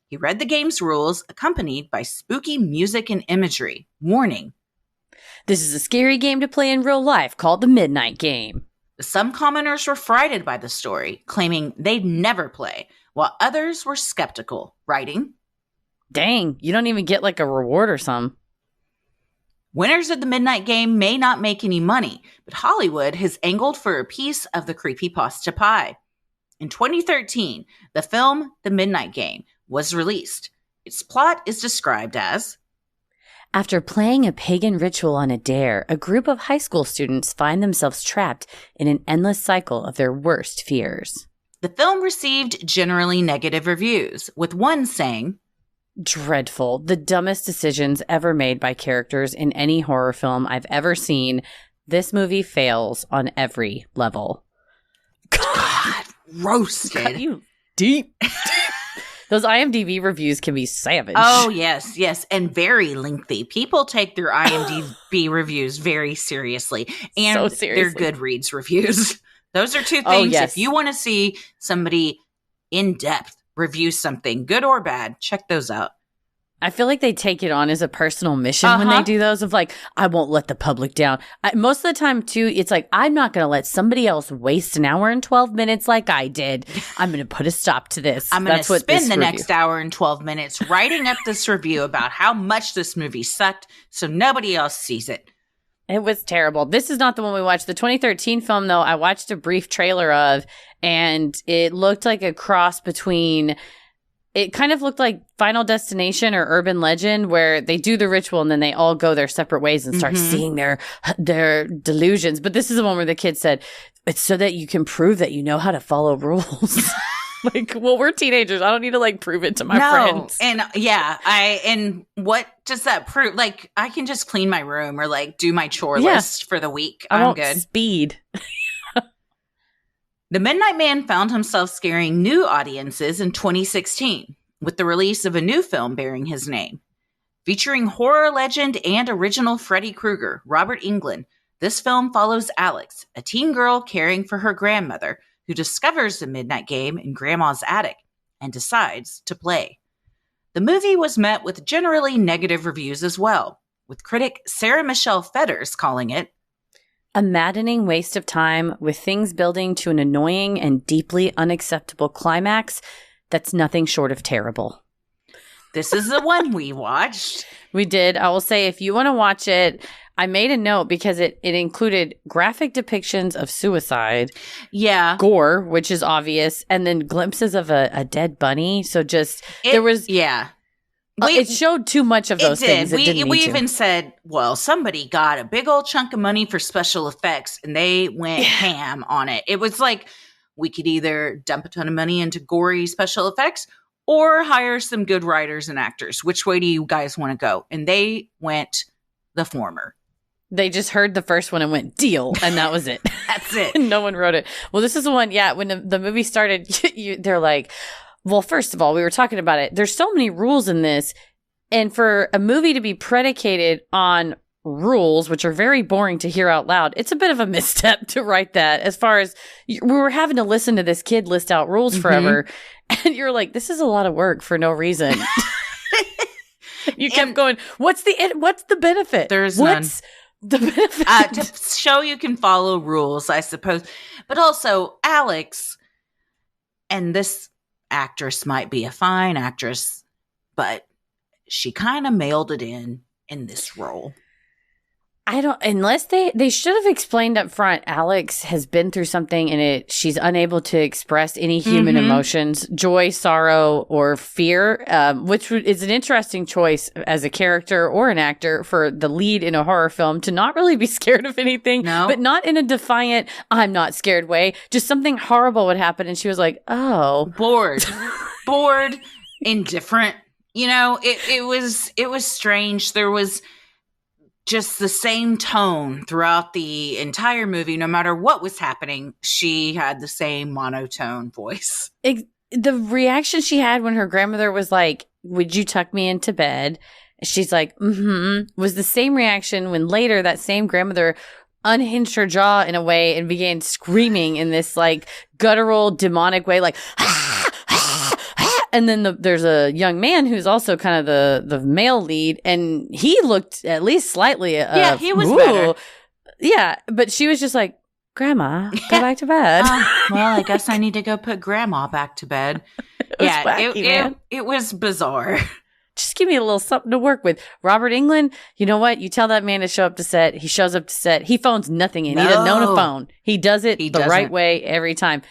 He read the game's rules, accompanied by spooky music and imagery. Warning: this is a scary game to play in real life called the Midnight Game. Some commenters were frightened by the story, claiming they'd never play, while others were skeptical, writing, dang, you don't even get like a reward or something. Winners of the Midnight Game may not make any money, but Hollywood has angled for a piece of the creepypasta pie. In 2013, the film The Midnight Game was released. Its plot is described as: after playing a pagan ritual on a dare, a group of high school students find themselves trapped in an endless cycle of their worst fears. The film received generally negative reviews, with one saying, dreadful. The dumbest decisions ever made by characters in any horror film I've ever seen. This movie fails on every level. God, roasted. God, you deep. Those IMDb reviews can be savage. Oh, yes. And very lengthy. People take their IMDb reviews very seriously. And so seriously. Their Goodreads reviews. Those are two things. Oh, yes. If you want to see somebody in depth review something, good or bad, check those out. I feel like they take it on as a personal mission when they do those of like, I won't let the public down. Most of the time, too, it's like, I'm not going to let somebody else waste an hour and 12 minutes like I did. I'm going to put a stop to this. I'm going to spend the next hour and 12 minutes writing up this review about how much this movie sucked so nobody else sees it. It was terrible. This is not the one we watched. The 2013 film, though, I watched a brief trailer of, and it looked like a cross between... It kind of looked like Final Destination or Urban Legend, where they do the ritual and then they all go their separate ways and start seeing their delusions. But this is the one where the kid said, it's so that you can prove that you know how to follow rules. Like, well, we're teenagers. I don't need to like prove it to my friends. And and what does that prove? Like, I can just clean my room or like do my chore list for the week. I'm good. Speed. The Midnight Man found himself scaring new audiences in 2016 with the release of a new film bearing his name. Featuring horror legend and original Freddy Krueger, Robert Englund, this film follows Alex, a teen girl caring for her grandmother who discovers the Midnight Game in Grandma's attic and decides to play. The movie was met with generally negative reviews as well, with critic Sarah Michelle Fetters calling it a maddening waste of time with things building to an annoying and deeply unacceptable climax that's nothing short of terrible. This is the one we watched. We did. I will say, if you want to watch it, I made a note because it included graphic depictions of suicide. Yeah. Gore, which is obvious, and then glimpses of a dead bunny. So there was... Yeah. It showed too much of those things. We even said, well, somebody got a big old chunk of money for special effects and they went ham on it. It was like, we could either dump a ton of money into gory special effects or hire some good writers and actors. Which way do you guys want to go? And they went the former. They just heard the first one and went, deal. And that was it. That's it. No one wrote it. Well, this is the one. Yeah. When the movie started, they're like, well, first of all, we were talking about it. There's so many rules in this. And for a movie to be predicated on rules, which are very boring to hear out loud, it's a bit of a misstep to write that. As far as we were having to listen to this kid list out rules forever. And you're like, this is a lot of work for no reason. You kept going, what's the benefit? There's what's none. The benefit? To show you can follow rules, I suppose. But also, Alex, and this actress might be a fine actress, but she kind of mailed it in this role. Unless they should have explained up front, Alex has been through something and she's unable to express any human emotions, joy, sorrow, or fear, which is an interesting choice as a character or an actor for the lead in a horror film to not really be scared of anything, but not in a defiant, I'm not scared way. Just something horrible would happen. And she was like, oh. Bored, indifferent. You know, it was strange. There was just the same tone throughout the entire movie. No matter what was happening, she had the same monotone voice. The reaction she had when her grandmother was like, would you tuck me into bed? She's like, was the same reaction when later that same grandmother unhinged her jaw in a way and began screaming in this like guttural demonic way, like, and then there's a young man who's also kind of the male lead, and he looked at least slightly he was better. Yeah, but she was just like, Grandma, go back to bed. Well, I guess I need to go put Grandma back to bed. It was bizarre. Just give me a little something to work with. Robert Englund, you know what? You tell that man to show up to set. He shows up to set. He phones nothing in. He doesn't own a phone. He does it right way every time.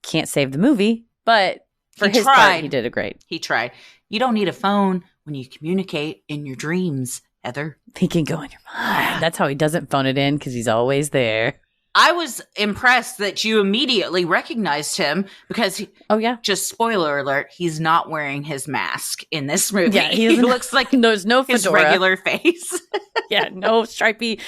Can't save the movie, but for his part, he did it great. He tried. You don't need a phone when you communicate in your dreams, Heather. He can go in your mind. That's how he doesn't phone it in, because he's always there. I was impressed that you immediately recognized him because, just spoiler alert, he's not wearing his mask in this movie. Yeah, he looks like there's no his fedora. Regular face. Yeah, no stripy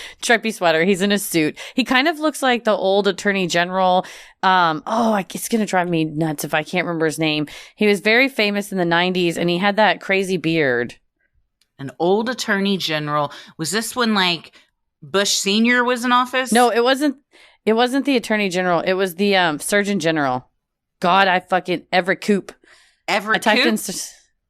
sweater. He's in a suit. He kind of looks like the old attorney general. It's going to drive me nuts if I can't remember his name. He was very famous in the 90s, and he had that crazy beard. An old attorney general. Was this when, like, Bush Sr. was in office? No, it wasn't. It wasn't the attorney general. It was the surgeon general. God, Everett Koop. Everett Koop?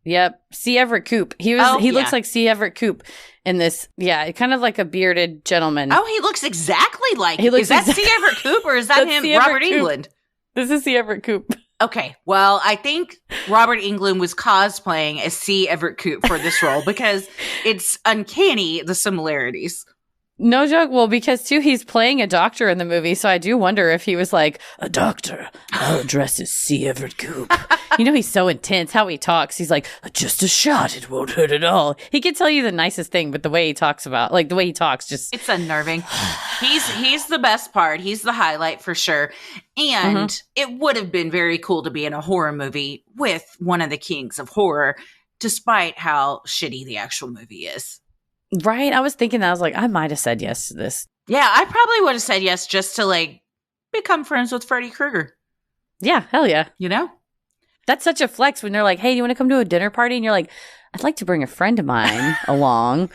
Yep, C. Everett Koop. He looks like C. Everett Koop in this. Yeah, kind of like a bearded gentleman. Oh, he looks exactly like. Is that C. Everett Koop or is that him, Robert Englund? This is C. Everett Koop. Okay, well, I think Robert Englund was cosplaying as C. Everett Koop for this role because it's uncanny, the similarities. No joke. Well, because too, he's playing a doctor in the movie, so I do wonder if he was like, a doctor, I'll address as C. Everett Koop. You know, he's so intense how he talks. He's like, just a shot, it won't hurt at all. He can tell you the nicest thing, but the way he talks just it's unnerving. He's the best part. He's the highlight for sure. And it would have been very cool to be in a horror movie with one of the kings of horror, despite how shitty the actual movie is. Right? I was thinking that. I was like, I might have said yes to this. Yeah, I probably would have said yes just to, like, become friends with Freddy Krueger. Yeah, hell yeah. You know? That's such a flex when they're like, hey, do you want to come to a dinner party? And you're like, I'd like to bring a friend of mine along.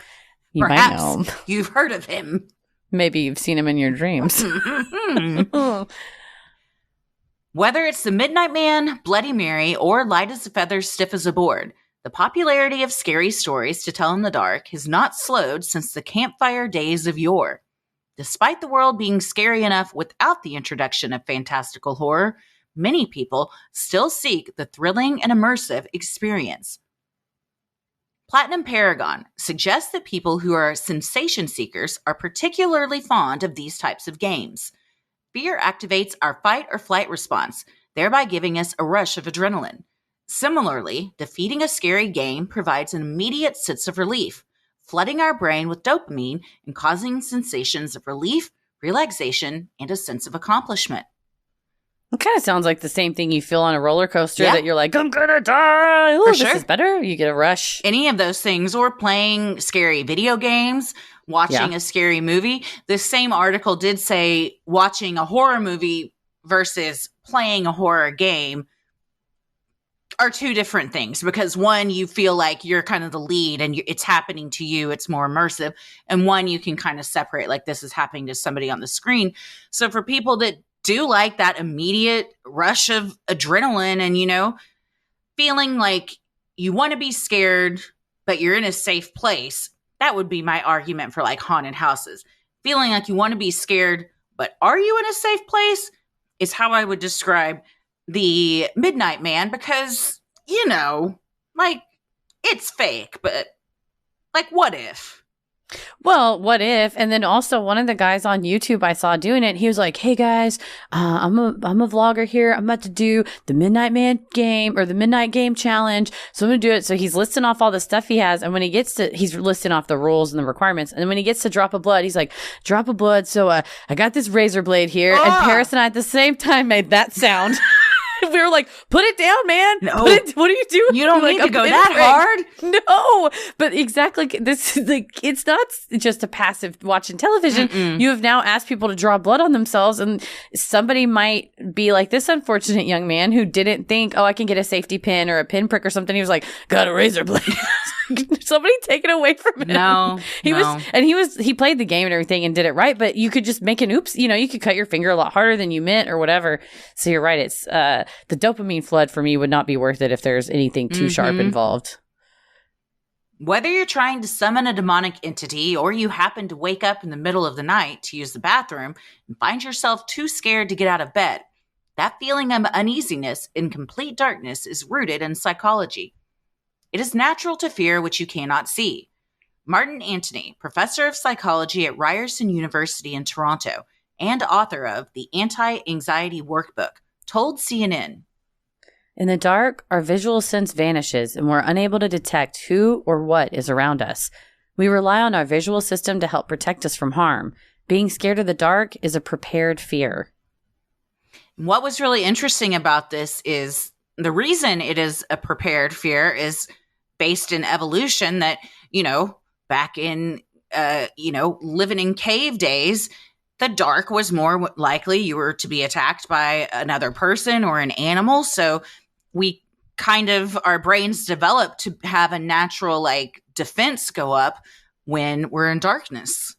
You Perhaps might know. You've heard of him. Maybe you've seen him in your dreams. Whether it's The Midnight Man, Bloody Mary, or Light as a Feather, Stiff as a Board, the popularity of scary stories to tell in the dark has not slowed since the campfire days of yore. Despite the world being scary enough without the introduction of fantastical horror, many people still seek the thrilling and immersive experience. Platinum Paragon suggests that people who are sensation seekers are particularly fond of these types of games. Fear activates our fight or flight response, thereby giving us a rush of adrenaline. Similarly, defeating a scary game provides an immediate sense of relief, flooding our brain with dopamine and causing sensations of relief, relaxation, and a sense of accomplishment. It kind of sounds like the same thing you feel on a roller coaster that you're like, I'm gonna die. Ooh, this is better. You get a rush. Any of those things, or playing scary video games, watching a scary movie. This same article did say watching a horror movie versus playing a horror game are two different things, because one, you feel like you're kind of the lead and it's happening to you. It's more immersive. And one, you can kind of separate, like this is happening to somebody on the screen. So for people that do like that immediate rush of adrenaline and, you know, feeling like you want to be scared, but you're in a safe place, that would be my argument for like haunted houses. Feeling like you want to be scared, but are you in a safe place is how I would describe the Midnight Man, because, you know, like, it's fake, but like, what if? Well, what if? And then also one of the guys on YouTube I saw doing it, he was like, hey guys, I'm a vlogger here. I'm about to do the Midnight Man game, or the Midnight Game Challenge. So I'm going to do it. So he's listing off all the stuff he has. And when he gets to, he's listing off the rules and the requirements. And then when he gets to drop a blood, he's like, drop a blood. So I got this razor blade here. And Paris and I at the same time made that sound. We were like, put it down, man. No. What are you doing? You don't need to go that hard. No. But exactly, this is like, it's not just a passive watching television. Mm-mm. You have now asked people to draw blood on themselves, and somebody might be like this unfortunate young man who didn't think, oh, I can get a safety pin or a pinprick or something. He was like, got a razor blade. Somebody take it away from him. No. He played the game and everything and did it right, but you could just make an oops. You know, you could cut your finger a lot harder than you meant or whatever. So you're right. It's, the dopamine flood for me would not be worth it if there's anything too sharp involved. Whether you're trying to summon a demonic entity or you happen to wake up in the middle of the night to use the bathroom and find yourself too scared to get out of bed, that feeling of uneasiness in complete darkness is rooted in psychology. It is natural to fear what you cannot see. Martin Antony, professor of psychology at Ryerson University in Toronto and author of the Anti-Anxiety Workbook, told CNN, in the dark, our visual sense vanishes and we're unable to detect who or what is around us. We rely on our visual system to help protect us from harm. Being scared of the dark is a prepared fear. What was really interesting about this is the reason it is a prepared fear is based in evolution, that, you know, back in, living in cave days, the dark was more likely you were to be attacked by another person or an animal. So we kind of, our brains developed to have a natural like defense go up when we're in darkness.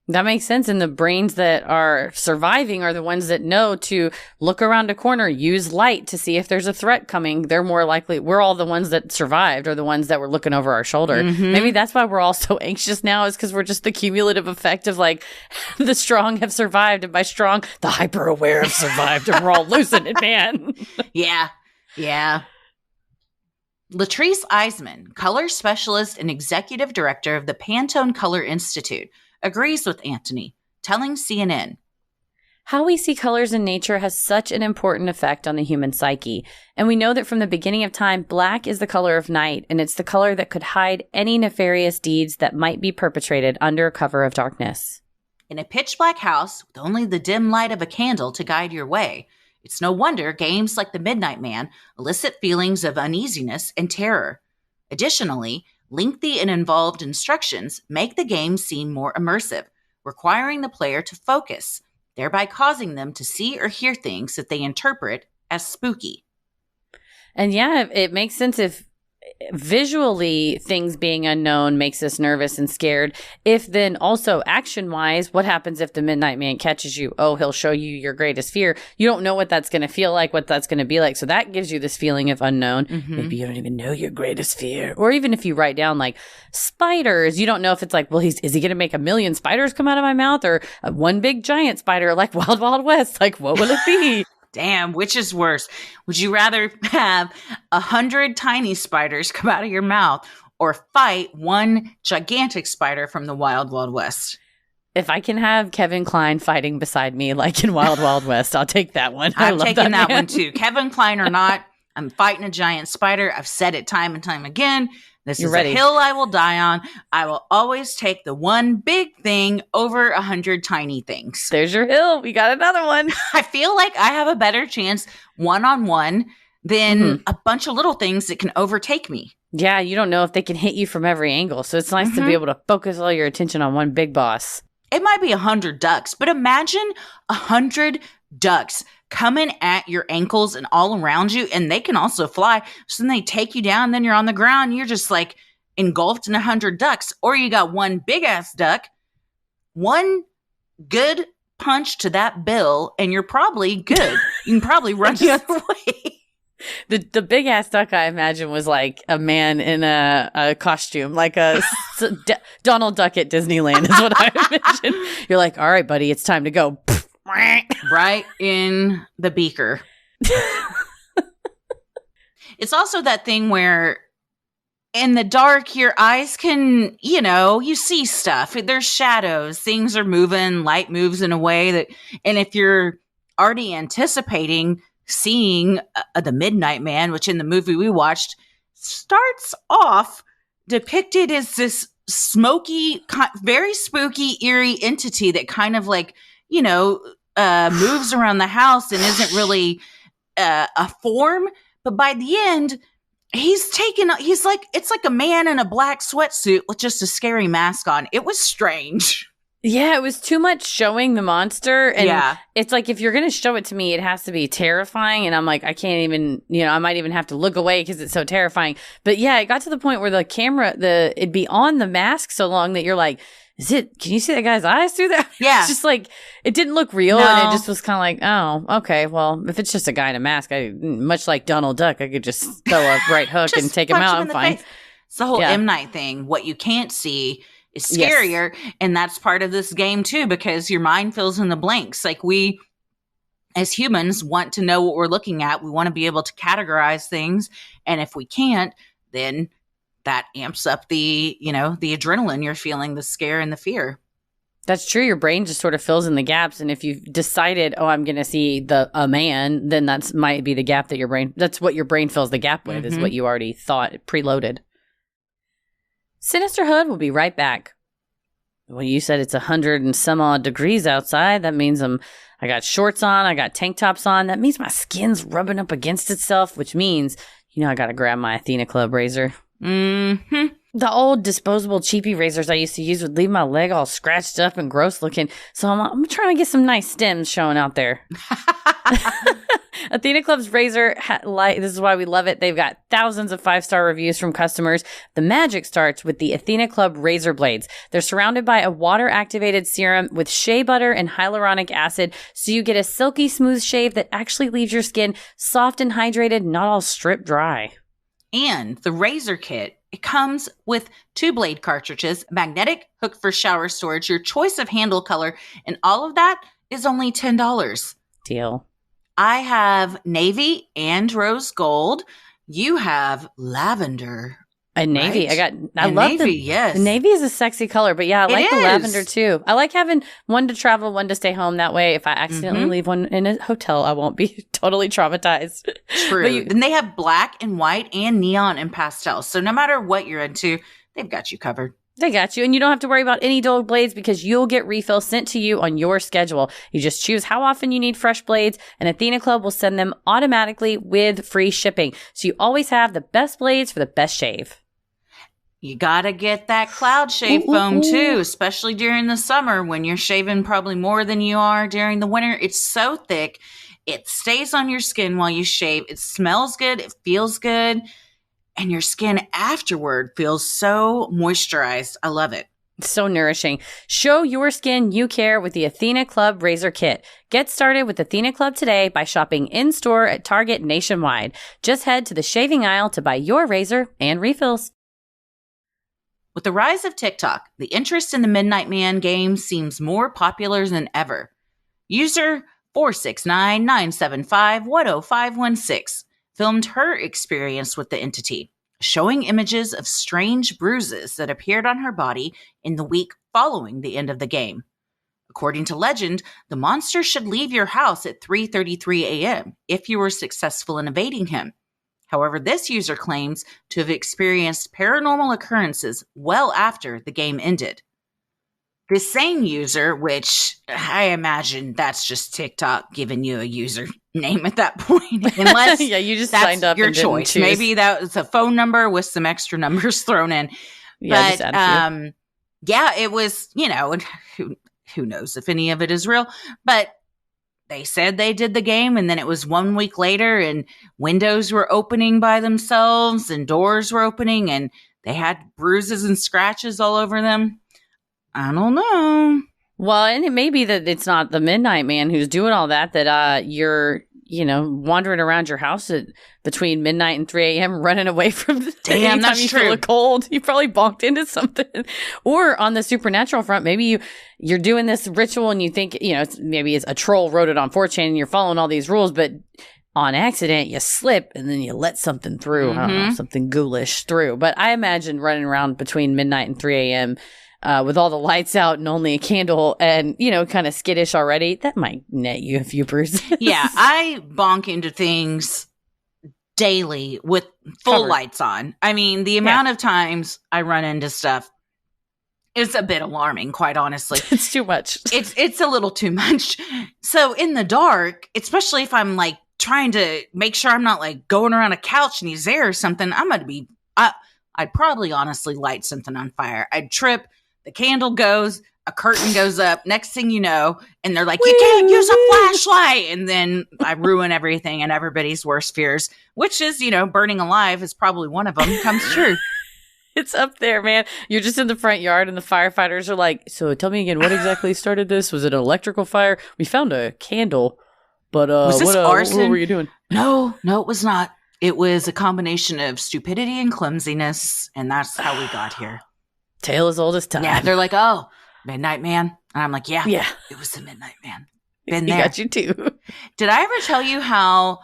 That makes sense. And the brains that are surviving are the ones that know to look around a corner, use light to see if there's a threat coming. They're more likely. We're all the ones that survived, or the ones that were looking over our shoulder. Mm-hmm. Maybe that's why we're all so anxious now, is because we're just the cumulative effect of like the strong have survived. And by strong, the hyper aware have survived. And we're all losing it, man. Yeah. Yeah. Latrice Eisman, color specialist and executive director of the Pantone Color Institute, agrees with Antony, telling CNN, how we see colors in nature has such an important effect on the human psyche. And we know that from the beginning of time, black is the color of night, and it's the color that could hide any nefarious deeds that might be perpetrated under cover of darkness. In a pitch black house with only the dim light of a candle to guide your way, it's no wonder games like the Midnight Man elicit feelings of uneasiness and terror. Additionally, lengthy and involved instructions make the game seem more immersive, requiring the player to focus, thereby causing them to see or hear things that they interpret as spooky. And yeah, it makes sense if visually things being unknown makes us nervous and scared. If then also action-wise, what happens if the Midnight Man catches you? Oh, he'll show you your greatest fear. You don't know what that's going to feel like, what that's going to be like. So that gives you this feeling of unknown. Mm-hmm. Maybe you don't even know your greatest fear. Or even if you write down like spiders, you don't know if it's like, well, is he going to make 1,000,000 spiders come out of my mouth, or one big giant spider like Wild Wild West? Like, what will it be? Damn, which is worse? Would you rather have 100 tiny spiders come out of your mouth, or fight one gigantic spider from the Wild Wild West? If I can have Kevin Kline fighting beside me like in Wild Wild West, I'll take that one. I'm taking that one too. Kevin Kline or not, I'm fighting a giant spider. I've said it time and time again. This is a hill I will die on. I will always take the one big thing over 100 tiny things. There's your hill. We got another one. I feel like I have a better chance one-on-one than a bunch of little things that can overtake me. Yeah, you don't know if they can hit you from every angle. So it's nice to be able to focus all your attention on one big boss. It might be 100 ducks, but imagine 100 ducks coming at your ankles and all around you, and they can also fly. So then they take you down, then you're on the ground, you're just like engulfed in 100 ducks. Or you got one big ass duck, one good punch to that bill, and you're probably good. You can probably run the other way. The big ass duck, I imagine, was like a man in a costume, like a Donald Duck at Disneyland is what I imagine. You're like, all right, buddy, it's time to go. Right in the beaker. It's also that thing where in the dark, your eyes can, you see stuff. There's shadows. Things are moving. Light moves in a way that, and if you're already anticipating seeing the Midnight Man, which in the movie we watched starts off depicted as this smoky, very spooky, eerie entity that kind of like, moves around the house and isn't really a form. But by the end, it's like a man in a black sweatsuit with just a scary mask on. It was strange. Yeah, it was too much showing the monster. And it's like, if you're going to show it to me, it has to be terrifying. And I'm like, I can't even, I might even have to look away because it's so terrifying. But yeah, it got to the point where the camera, it'd be on the mask so long that you're like, can you see that guy's eyes through that? Yeah. It's just like, it didn't look real. No. And it just was kind of like, oh, okay. Well, if it's just a guy in a mask, much like Donald Duck, I could just throw a right hook and take him out. I'm fine. It's the whole M. Night thing. What you can't see is scarier. Yes. And that's part of this game too, because your mind fills in the blanks. Like we, as humans, want to know what we're looking at. We want to be able to categorize things. And if we can't, then that amps up the adrenaline you're feeling, the scare and the fear. That's true. Your brain just sort of fills in the gaps. And if you've decided, I'm going to see a man, then that's might be the gap that that's what your brain fills the gap with, is what you already thought preloaded. Sinisterhood will be right back. Well, you said it's 100 and some odd degrees outside. That means I got shorts on. I got tank tops on. That means my skin's rubbing up against itself, which means, I got to grab my Athena Club razor. Mm-hmm. The old disposable cheapy razors I used to use would leave my leg all scratched up and gross looking. So I'm trying to get some nice stems showing out there. Athena Club's razor, this is why we love it. They've got thousands of 5-star reviews from customers. The magic starts with the Athena Club razor blades. They're surrounded by a water-activated serum with shea butter and hyaluronic acid, so you get a silky smooth shave that actually leaves your skin soft and hydrated, not all stripped dry. And the razor kit, it comes with 2 blade cartridges, magnetic hook for shower storage, your choice of handle color, and all of that is only $10. Deal. I have navy and rose gold. You have lavender. And navy. Right? I love navy, yes. The navy is a sexy color, but yeah, I like the lavender too. I like having one to travel, one to stay home. That way, if I accidentally leave one in a hotel, I won't be totally traumatized. True. Then they have black and white and neon and pastel. So no matter what you're into, they've got you covered. They got you. And you don't have to worry about any dull blades because you'll get refills sent to you on your schedule. You just choose how often you need fresh blades, and Athena Club will send them automatically with free shipping. So you always have the best blades for the best shave. You got to get that cloud shave foam too, especially during the summer when you're shaving probably more than you are during the winter. It's so thick. It stays on your skin while you shave. It smells good. It feels good. And your skin afterward feels so moisturized. I love it. So nourishing. Show your skin you care with the Athena Club Razor Kit. Get started with Athena Club today by shopping in-store at Target nationwide. Just head to the shaving aisle to buy your razor and refills. With the rise of TikTok, the interest in the Midnight Man game seems more popular than ever. User 469-975-10516 filmed her experience with the entity. showing images of strange bruises that appeared on her body in the week following the end of the game. According to legend, the monster should leave your house at 3:33 a.m. if you were successful in evading him. However, this user claims to have experienced paranormal occurrences well after the game ended. This same user, which I imagine that's just TikTok giving you a user name at that point, unless yeah, you just that's signed up your and didn't choice. choose. Maybe that was a phone number with some extra numbers thrown in. Yeah, But just add a few. yeah, it was, and who knows if any of it is real, but they said they did the game, and then it was 1 week later, and windows were opening by themselves, and doors were opening, and they had bruises and scratches all over them. I don't know. Well, and it may be that it's not the Midnight Man who's doing all that, that you're, wandering around your house between midnight and 3 a.m. running away from the Damn, that's you true. feel cold. You probably bonked into something. Or on the supernatural front, maybe you're doing this ritual and you think, maybe it's a troll wrote it on 4chan and you're following all these rules, but on accident you slip and then you let something through. I don't know, something ghoulish through. But I imagine running around between midnight and 3 a.m. With all the lights out and only a candle and, kind of skittish already, that might net you a few bruises. Yeah, I bonk into things daily with full Covered. lights on. I mean, the amount of times I run into stuff is a bit alarming, quite honestly. It's too much. It's a little too much. So in the dark, especially if I'm like trying to make sure I'm not like going around a couch and he's there or something, I'm going to be, I'd probably honestly light something on fire. I'd trip. The candle goes, a curtain goes up. Next thing you know, and they're like, you can't use a flashlight. And then I ruin everything and everybody's worst fears, which is, burning alive is probably one of them, comes true. It's up there, man. You're just in the front yard and the firefighters are like, so tell me again, what exactly started this? Was it an electrical fire? We found a candle, but was this arson? What were you doing? No, it was not. It was a combination of stupidity and clumsiness, and that's how we got here. Tale as old as time. Yeah, they're like, oh, Midnight Man. And I'm like, yeah, Yeah. it was the Midnight Man. Been He there. got you too. Did I ever tell you how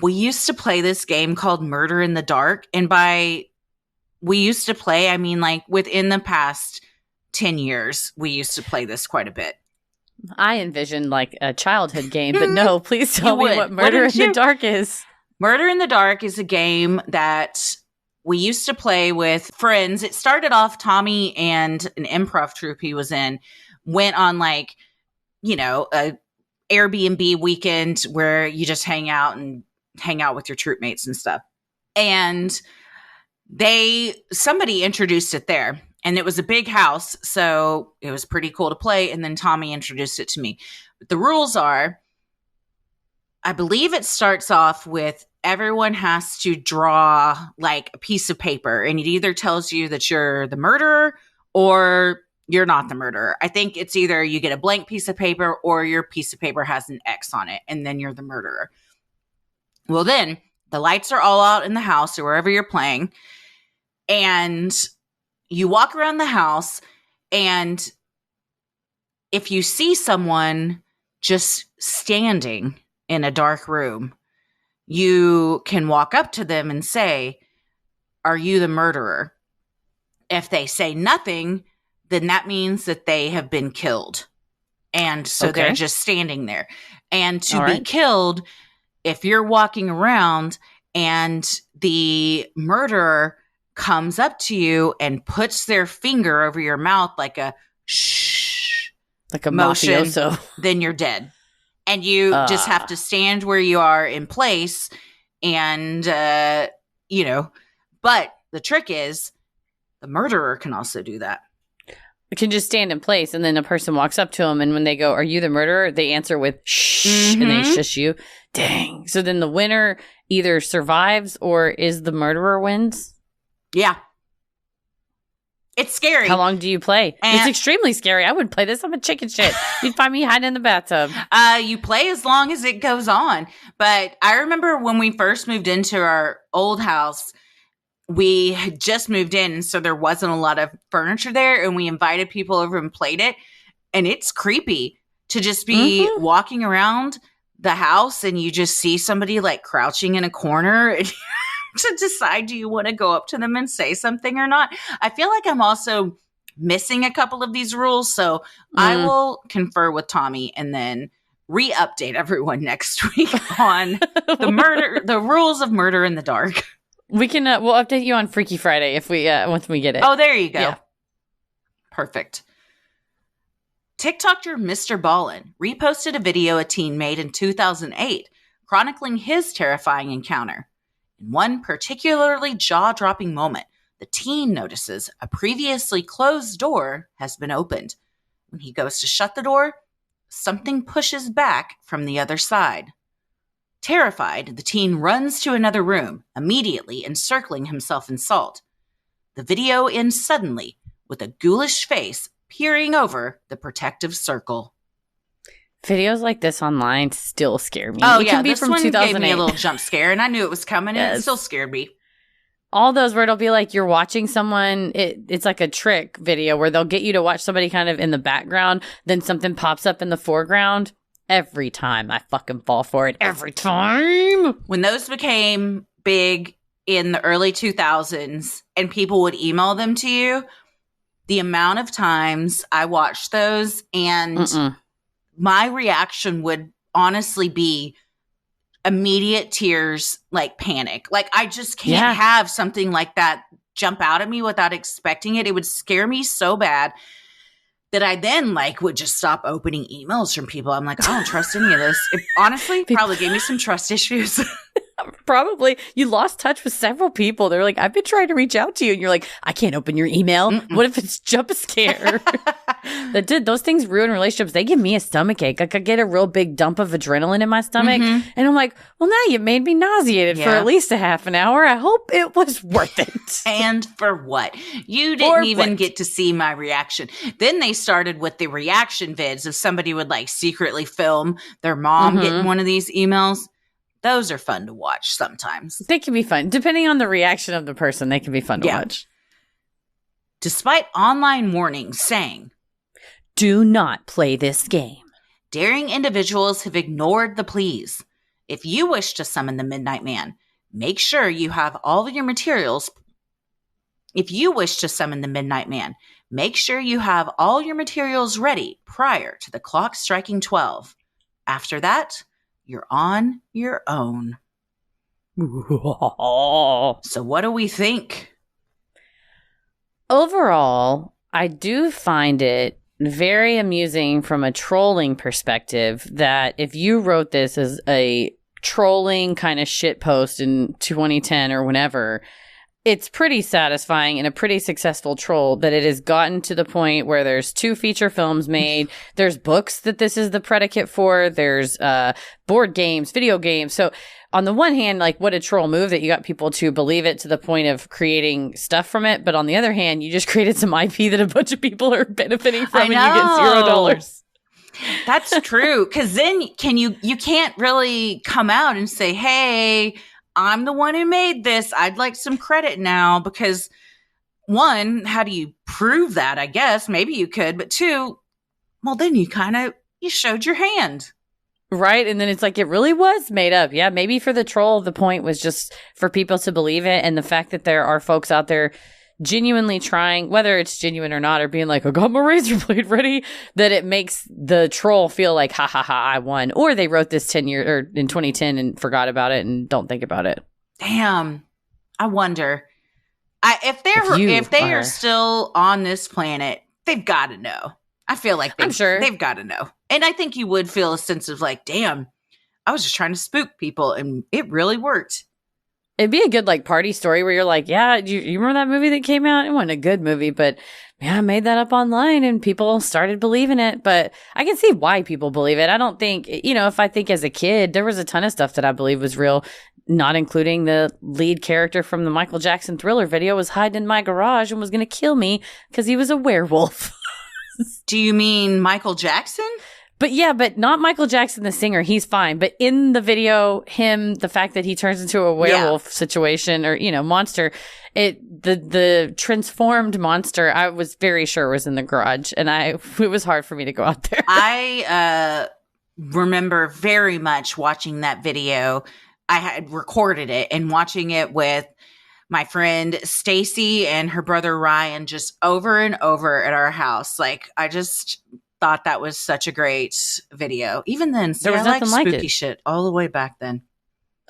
we used to play this game called Murder in the Dark? And by we used to play, I mean like within the past 10 years, we used to play this quite a bit. I envisioned like a childhood game, but no, please tell me would. what Murder in the Dark is. Murder in the Dark is a game that we used to play with friends. It started off Tommy and an improv troupe he was in went on like, a Airbnb weekend where you just hang out with your troupe mates and stuff. And somebody introduced it there, and it was a big house. So it was pretty cool to play. And then Tommy introduced it to me. But the rules are, I believe it starts off with everyone has to draw like a piece of paper, and it either tells you that you're the murderer or you're not the murderer. I think it's either you get a blank piece of paper or your piece of paper has an X on it, and then you're the murderer. Well, then the lights are all out in the house or wherever you're playing, and you walk around the house, and if you see someone just standing in a dark room, you can walk up to them and say, are you the murderer? If they say nothing, then that means that they have been killed. And so they're just standing there. And to be killed, if you're walking around and the murderer comes up to you and puts their finger over your mouth like a shh, like a motion, mafioso, then you're dead. And you just have to stand where you are in place. And, but the trick is the murderer can also do that. You can just stand in place, and then a person walks up to them, and when they go, are you the murderer? They answer with shh, and they shush you. Dang. So then the winner either survives or is the murderer wins? Yeah. It's scary. How long do you play? And it's extremely scary. I wouldn't play this. I'm a chicken shit. You'd find me hiding in the bathtub. You play as long as it goes on. But I remember when we first moved into our old house, we had just moved in, so there wasn't a lot of furniture there, and we invited people over and played it. And it's creepy to just be walking around the house and you just see somebody like crouching in a corner. to decide, do you want to go up to them and say something or not? I feel like I'm also missing a couple of these rules. So I will confer with Tommy and then re-update everyone next week on the rules of murder in the dark. We can, we'll update you on Freaky Friday if we, once we get it. Oh, there you go. Yeah. Perfect. TikToker Mr. Ballin reposted a video a teen made in 2008 chronicling his terrifying encounter. In one particularly jaw-dropping moment, the teen notices a previously closed door has been opened. When he goes to shut the door, something pushes back from the other side. Terrified, the teen runs to another room, immediately encircling himself in salt. The video ends suddenly, with a ghoulish face peering over the protective circle. Videos like this online still scare me. Oh, it yeah, can be this from one 2008. gave me a little jump scare, and I knew it was coming, and it still scared me. All those where it'll be like you're watching someone, it's like a trick video where they'll get you to watch somebody kind of in the background, then something pops up in the foreground. Every time I fucking fall for it. Every time. When those became big in the early 2000s and people would email them to you, the amount of times I watched those and my reaction would honestly be immediate tears, like panic. Like I just can't have something like that jump out at me without expecting it. It would scare me so bad that I then would just stop opening emails from people. I'm like, I don't trust any of this. It honestly probably gave me some trust issues. Probably. You lost touch with several people. They're like, I've been trying to reach out to you. And you're like, I can't open your email. What if it's jump scare? Those things ruin relationships. They give me a stomach ache. Like I get a real big dump of adrenaline in my stomach. And I'm like, well, now you made me nauseated for at least a half an hour. I hope it was worth it. And for what? You didn't even get to see my reaction. Then they started with the reaction vids of somebody would secretly film their mom getting one of these emails. Those are fun to watch sometimes. They can be fun. Depending on the reaction of the person, they can be fun to watch. Despite online warnings saying, do not play this game, daring individuals have ignored the pleas. If you wish to summon the Midnight Man, make sure you have all of your materials. If you wish to summon the Midnight Man, make sure you have all your materials ready prior to the clock striking 12. After that, you're on your own. So what do we think? Overall, I do find it very amusing from a trolling perspective that if you wrote this as a trolling kind of shit post in 2010 or whenever, it's pretty satisfying and a pretty successful troll that it has gotten to the point where there's 2 feature films made. There's books that this is the predicate for. There's board games, video games. So on the one hand, what a troll move that you got people to believe it to the point of creating stuff from it. But on the other hand, you just created some IP that a bunch of people are benefiting from and you get $0. That's true. Because then you can't really come out and say, hey, I'm the one who made this. I'd like some credit now because 1, how do you prove that? I guess maybe you could, but 2, well, then you showed your hand. Right. And then it's it really was made up. Yeah. Maybe for the troll, the point was just for people to believe it. And the fact that there are folks out there genuinely trying, whether it's genuine or not, or being like, I got my razor blade ready, that it makes the troll feel like, ha ha ha, I won. Or they wrote this 10 years or in 2010 and forgot about it and don't think about it. Damn. I wonder if they are still on this planet, they've got to know. I feel like I'm sure they've got to know. And I think you would feel a sense of damn, I was just trying to spook people and it really worked. It'd be a good party story where you're like, yeah, you remember that movie that came out? It wasn't a good movie, but yeah, I made that up online and people started believing it. But I can see why people believe it. I don't think, if I think as a kid, there was a ton of stuff that I believe was real, not including the lead character from the Michael Jackson Thriller video was hiding in my garage and was going to kill me because he was a werewolf. Do you mean Michael Jackson? But yeah, but not Michael Jackson, the singer. He's fine. But in the video, the fact that he turns into a werewolf situation or, monster, the transformed monster, I was very sure was in the garage. And it was hard for me to go out there. I remember very much watching that video I had recorded it and watching it with my friend Stacy and her brother Ryan just over and over at our house. Like, I just thought that was such a great video. Even then, there was nothing like spooky it. shit all the way back then.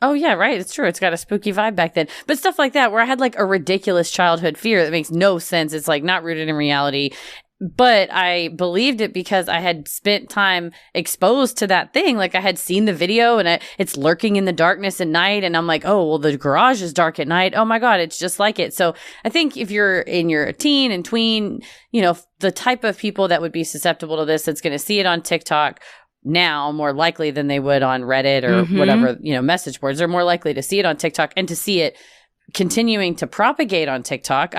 Oh, yeah, right. It's true. It's got a spooky vibe back then. But stuff like that, where I had like a ridiculous childhood fear that makes no sense. It's like not rooted in reality. But I believed it because I had spent time exposed to that thing. Like I had seen the video and it's lurking in the darkness at night. And I'm like, oh, well, the garage is dark at night. Oh my God, it's just like it. So I think if you're in your teen and tween, you know, the type of people that would be susceptible to this, that's going to see it on TikTok now more likely than they would on Reddit or whatever, you know, message boards. They're more likely to see it on TikTok and to see it continuing to propagate on TikTok.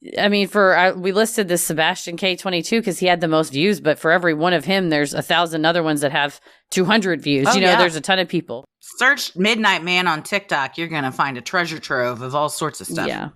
We listed this Sebastian K22 because he had the most views, but for every one of him, there's 1,000 other ones that have 200 views. Oh, there's a ton of people. Search Midnight Man on TikTok. You're going to find a treasure trove of all sorts of stuff. Yeah.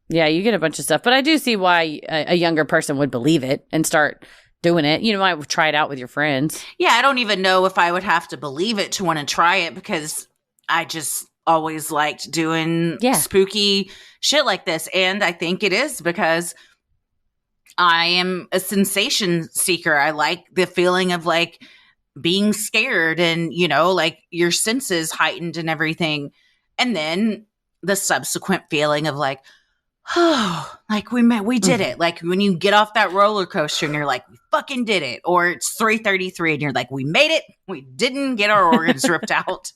Yeah, you get a bunch of stuff. But I do see why a younger person would believe it and start doing it. You might try it out with your friends. Yeah, I don't even know if I would have to believe it to want to try it because I just always liked doing spooky shit like this. And I think it is because I am a sensation seeker. I like the feeling of like being scared and, you know, like your senses heightened and everything. And then the subsequent feeling of like, oh, like we did it. Like when you get off that roller coaster and you're like, we fucking did it. Or it's 3:33 and you're like, we made it. We didn't get our organs ripped out.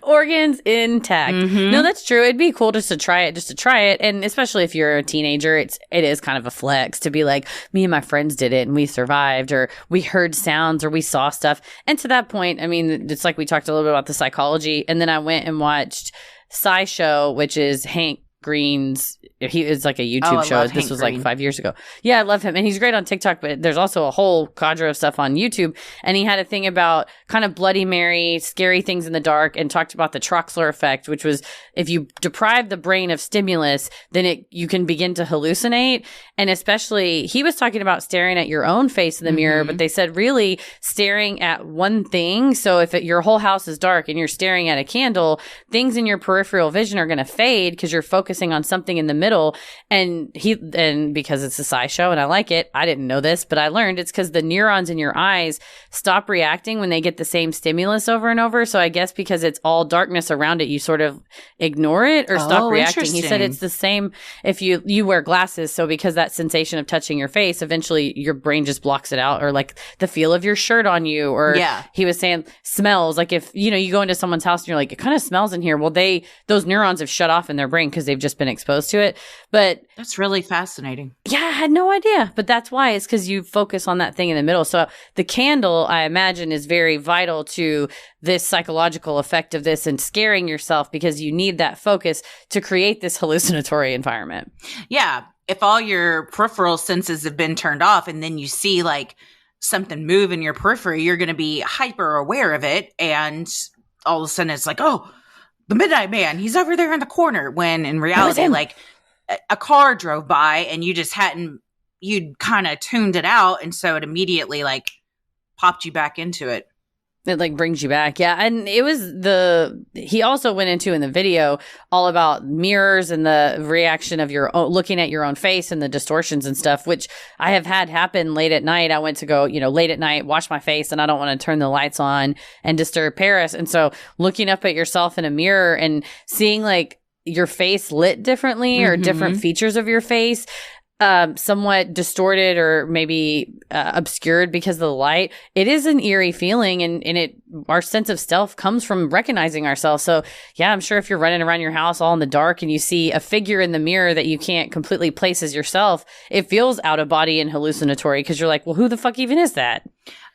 Organs intact. No, that's true. It'd be cool just to try it. And especially if you're a teenager, it is kind of a flex to be like, me and my friends did it and we survived, or we heard sounds, or we saw stuff. And to that point, I mean, it's like we talked a little bit about the psychology. And then I went and watched SciShow, which is Hank Green's. He is like a YouTube show. This was like 5 years ago. Yeah, I love him. And he's great on TikTok, but there's also a whole cadre of stuff on YouTube. And he had a thing about kind of Bloody Mary, scary things in the dark, and talked about the Troxler effect, which was if you deprive the brain of stimulus, then you can begin to hallucinate. And especially, he was talking about staring at your own face in the mirror, but they said really staring at one thing. So if your whole house is dark and you're staring at a candle, things in your peripheral vision are going to fade because you're focusing on something in the middle. And because it's a SciShow and I like it, I didn't know this, but I learned it's because the neurons in your eyes stop reacting when they get the same stimulus over and over. So I guess because it's all darkness around it, you sort of ignore it or stop reacting. He said it's the same if you wear glasses. So because that sensation of touching your face, eventually your brain just blocks it out, or like the feel of your shirt on you, or he was saying smells. Like if, you go into someone's house and you're like, it kind of smells in here. Well, those neurons have shut off in their brain because they've just been exposed to it. But that's really fascinating. Yeah, I had no idea. But that's why, it's because you focus on that thing in the middle. So the candle, I imagine, is very vital to this psychological effect of this and scaring yourself, because you need that focus to create this hallucinatory environment. Yeah. If all your peripheral senses have been turned off and then you see like something move in your periphery, you're going to be hyper aware of it. And all of a sudden it's like, oh, the Midnight Man, he's over there in the corner. When in reality, like a car drove by and you'd kind of tuned it out. And so it immediately like popped you back into it. It like brings you back. Yeah. And it was he also went into in the video all about mirrors and the reaction of looking at your own face and the distortions and stuff, which I have had happen late at night. I went to go, late at night, wash my face, and I don't want to turn the lights on and disturb Paris. And so looking up at yourself in a mirror and seeing like your face lit differently or different features of your face, somewhat distorted or maybe obscured because of the light, it is an eerie feeling, and our sense of self comes from recognizing ourselves. So yeah, I'm sure if you're running around your house all in the dark and you see a figure in the mirror that you can't completely place as yourself, it feels out of body and hallucinatory because you're like, well, who the fuck even is that?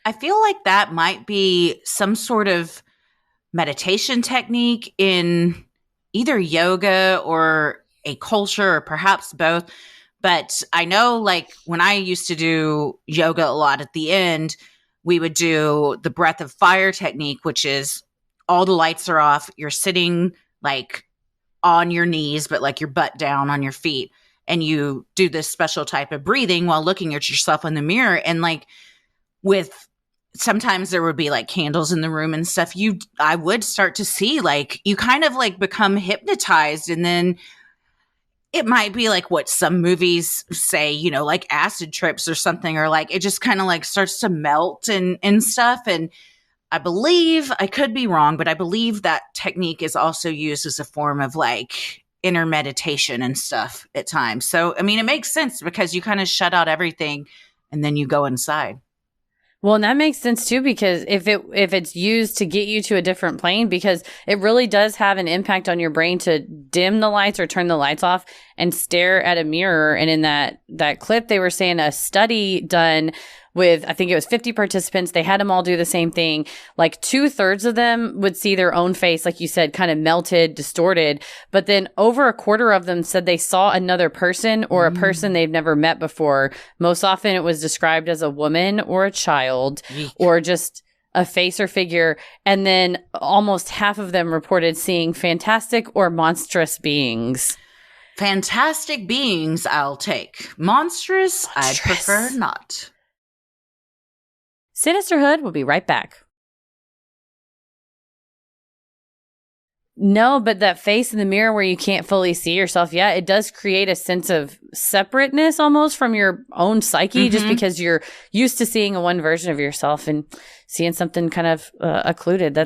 I feel like that might be some sort of meditation technique in either yoga or a culture, or perhaps both. But I know, like, when I used to do yoga a lot at the end, we would do the breath of fire technique, which is all the lights are off. You're sitting, like, on your knees, but, like, your butt down on your feet. And you do this special type of breathing while looking at yourself in the mirror. And, like, with sometimes there would be like candles in the room and stuff. I would start to see like you kind of like become hypnotized, and then it might be like what some movies say, you know, like acid trips or something, or like it just kind of like starts to melt and stuff. And I believe, I could be wrong, but I believe that technique is also used as a form of like inner meditation and stuff at times. So, I mean, it makes sense because you kind of shut out everything and then you go inside. Well, and that makes sense too, because if it's used to get you to a different plane, because it really does have an impact on your brain to dim the lights or turn the lights off and stare at a mirror. And in that clip, they were saying a study done with, I think it was 50 participants. They had them all do the same thing. Like 2/3 of them would see their own face, like you said, kind of melted, distorted. But then over a quarter of them said they saw another person or a person they've never met before. Most often it was described as a woman or a child or just a face or figure. And then almost half of them reported seeing fantastic or monstrous beings. Fantastic beings, I'll take. Monstrous, I'd prefer not. Sinisterhood will be right back. No, but that face in the mirror where you can't fully see yourself, yeah, it does create a sense of separateness almost from your own psyche, just because you're used to seeing one version of yourself and seeing something kind of occluded.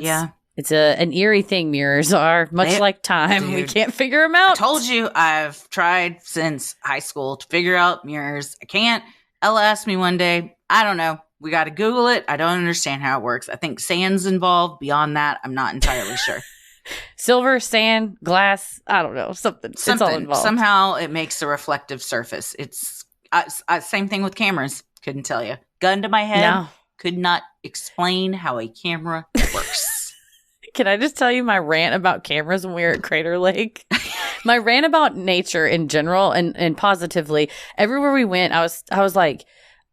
It's an eerie thing. Mirrors are much like time. Dude, we can't figure them out. I told you I've tried since high school to figure out mirrors. I can't. Ella asked me one day, I don't know. We got to Google it. I don't understand how it works. I think sand's involved. Beyond that, I'm not entirely sure. Silver, sand, glass, I don't know. Something. It's all involved. Somehow it makes a reflective surface. It's same thing with cameras. Couldn't tell you. Gun to my head. No. Could not explain how a camera works. Can I just tell you my rant about cameras when we were at Crater Lake? My rant about nature in general and positively. Everywhere we went, I was like,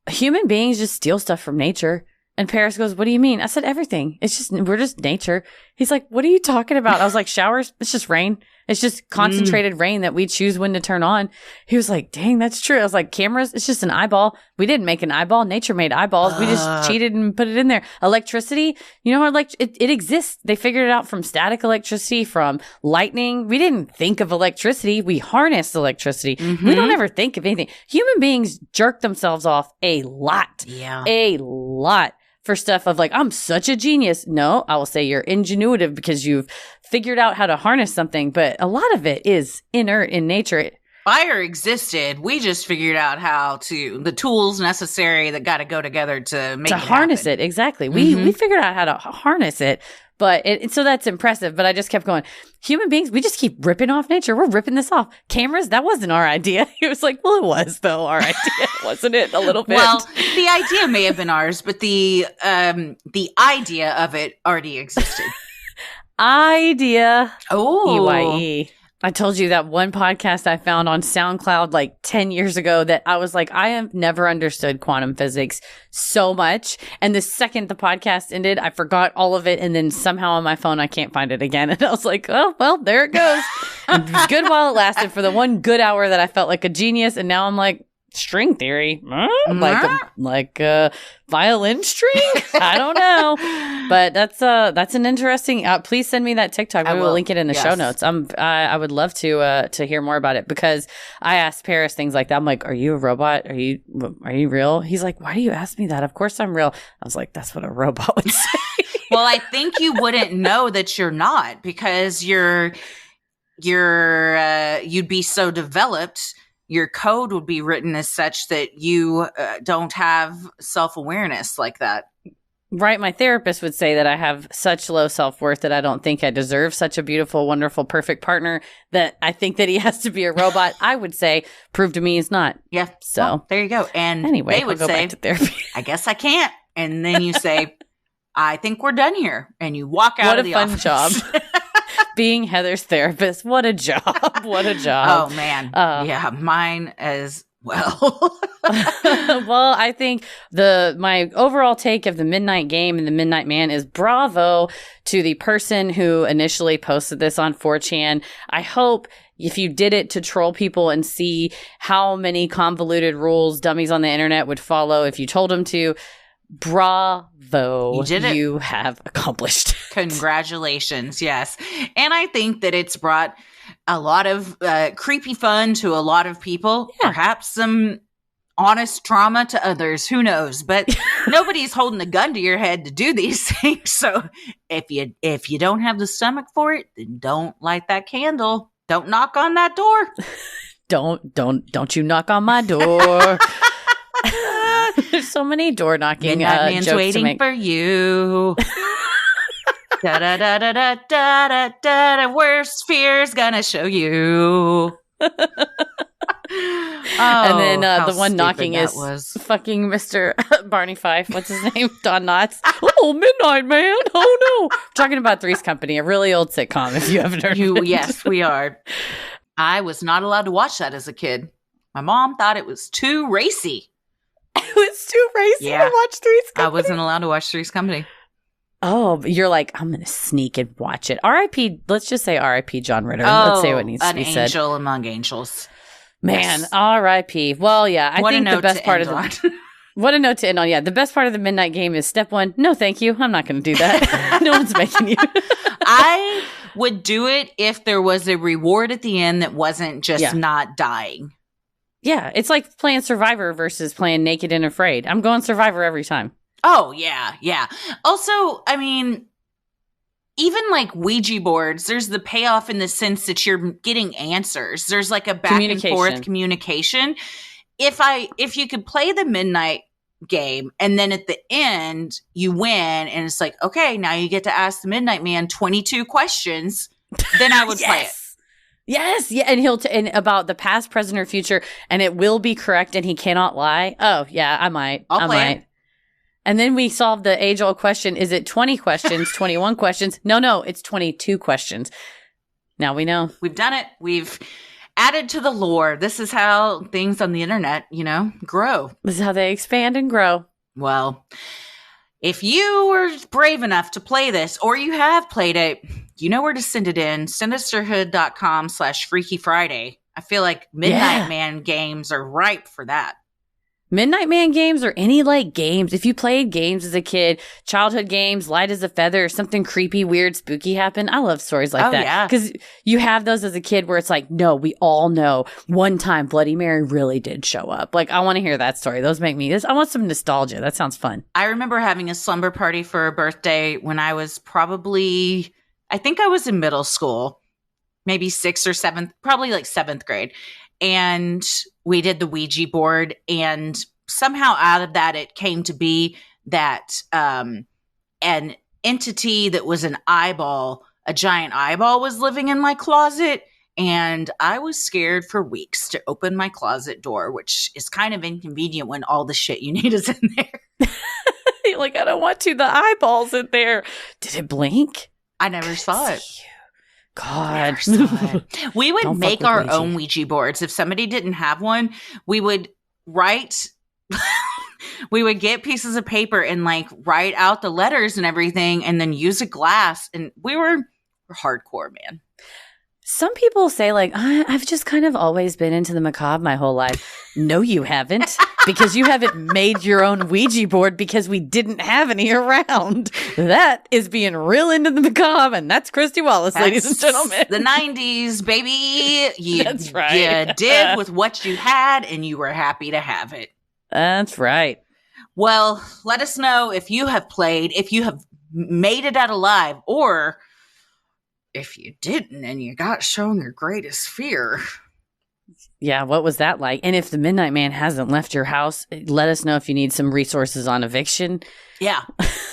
human beings just steal stuff from nature. And Paris goes, what do you mean? I said, everything. We're just nature. He's like, what are you talking about? I was like, showers? It's just rain. It's just concentrated rain that we choose when to turn on. He was like, dang, that's true. I was like, cameras? It's just an eyeball. We didn't make an eyeball. Nature made eyeballs. We just cheated and put it in there. Electricity, you know, it exists. They figured it out from static electricity, from lightning. We didn't think of electricity. We harnessed electricity. We don't ever think of anything. Human beings jerk themselves off a lot. Yeah. A lot. For stuff of like, I'm such a genius. No, I will say you're ingenuitive because you've figured out how to harness something. But a lot of it is inert in nature. Fire existed. We just figured out the tools necessary that got to go together to make it harness happen. it. Exactly. We figured out how to harness it. But so that's impressive. But I just kept going. Human beings, we just keep ripping off nature. We're ripping this off. Cameras, that wasn't our idea. He was like, well, it was though our idea, wasn't it? A little bit. Well, the idea may have been ours, but the idea of it already existed. Idea. Oh, EYE. I told you that one podcast I found on SoundCloud like 10 years ago that I was like, I have never understood quantum physics so much. And the second the podcast ended, I forgot all of it. And then somehow on my phone, I can't find it again. And I was like, oh, well, there it goes. And it was good while it lasted for the one good hour that I felt like a genius. And now I'm like, string theory, like a violin string. I don't know, but that's an interesting. Please send me that TikTok. We will link it in the show notes. I would love to hear more about it, because I asked Paris things like that. I'm like, are you a robot? Are you real? He's like, why do you ask me that? Of course I'm real. I was like, that's what a robot would say. Well, I think you wouldn't know that you're not, because you'd be so developed. Your code would be written as such that you don't have self-awareness like that. Right. My therapist would say that I have such low self-worth that I don't think I deserve such a beautiful, wonderful, perfect partner, that I think that he has to be a robot. I would say, prove to me he's not. Yeah. So well, there you go. And anyway, they would go say, back to therapy. I guess I can't. And then you say, I think we're done here. And you walk out of the office. What a fun job. Being Heather's therapist. What a job. What a job. Oh, man. Yeah, mine as well. Well, I think my overall take of the Midnight Game and the Midnight Man is bravo to the person who initially posted this on 4chan. I hope if you did it to troll people and see how many convoluted rules dummies on the internet would follow if you told them to, Bravo. You did it. You have accomplished. Congratulations. Yes. And I think that it's brought a lot of creepy fun to a lot of people, perhaps some honest trauma to others. Who knows? But nobody's holding a gun to your head to do these things. So if you don't have the stomach for it, then don't light that candle. Don't knock on that door. Don't you knock on my door. There's so many door knocking Midnight Man's jokes waiting to make. for you. Da da da da da da da da. Worst fear's gonna show you. And then the one knocking is fucking Mr. Barney Fife. What's his name? Don Knotts. Oh, Midnight Man. Oh, no. Talking about Three's Company, a really old sitcom, if you haven't heard of it. Yes, we are. I was not allowed to watch that as a kid. My mom thought it was too racy. It was too racy to watch Three's Company? I wasn't allowed to watch Three's Company. Oh, you're like, I'm going to sneak and watch it. R.I.P. Let's just say R.I.P. John Ritter. Let's say what needs to be said. An angel among angels. Man, yes. R.I.P. Well, yeah, I think the best part of the... What a note to end on. Yeah, the best part of the midnight game is step one. No, thank you. I'm not going to do that. No one's making you. I would do it if there was a reward at the end that wasn't just not dying. Yeah, it's like playing Survivor versus playing Naked and Afraid. I'm going Survivor every time. Oh, yeah, yeah. Also, I mean, even like Ouija boards, there's the payoff in the sense that you're getting answers. There's like a back and forth communication. If you could play the midnight game and then at the end you win and it's like, okay, now you get to ask the Midnight Man 22 questions, then I would play it. Yes, yeah, and he'll and about the past, present, or future, and it will be correct, and he cannot lie. Oh, yeah, I might. I'll play it. And then we solve the age-old question: is it 20 questions, 21 questions? No, it's 22 questions. Now we know. We've done it. We've added to the lore. This is how things on the internet, grow. This is how they expand and grow. Well, if you were brave enough to play this, or you have played it, you know where to send it in. Sinisterhood.com/Freaky Friday. I feel like Midnight Man games are ripe for that. Midnight Man games or any like games. If you played games as a kid, childhood games, light as a feather, something creepy, weird, spooky happened. I love stories like that. Yeah. Because you have those as a kid where it's like, no, we all know one time Bloody Mary really did show up. Like, I want to hear that story. Those make me, I want some nostalgia. That sounds fun. I remember having a slumber party for a birthday when I was probably, I think I was in middle school, maybe 6th or 7th, probably like 7th grade. And we did the Ouija board, and somehow out of that, it came to be that an entity that was an eyeball, a giant eyeball, was living in my closet. And I was scared for weeks to open my closet door, which is kind of inconvenient when all the shit you need is in there. You're like, I don't want to. The eyeball's in there. Did it blink? I never saw it. God. We would make our own Ouija boards. If somebody didn't have one, we would write, we would get pieces of paper and like write out the letters and everything and then use a glass. And we were hardcore, man. Some people say like, I've just kind of always been into the macabre my whole life. No, you haven't, because you haven't made your own Ouija board because we didn't have any around. That is being real into the macabre, and that's Christy Wallace, ladies and gentlemen. The 90s, baby. That's right. You did with what you had, and you were happy to have it. That's right. Well, let us know if you have played, if you have made it out alive, or if you didn't and you got shown your greatest fear. Yeah, what was that like? And if the Midnight Man hasn't left your house, let us know if you need some resources on eviction. Yeah.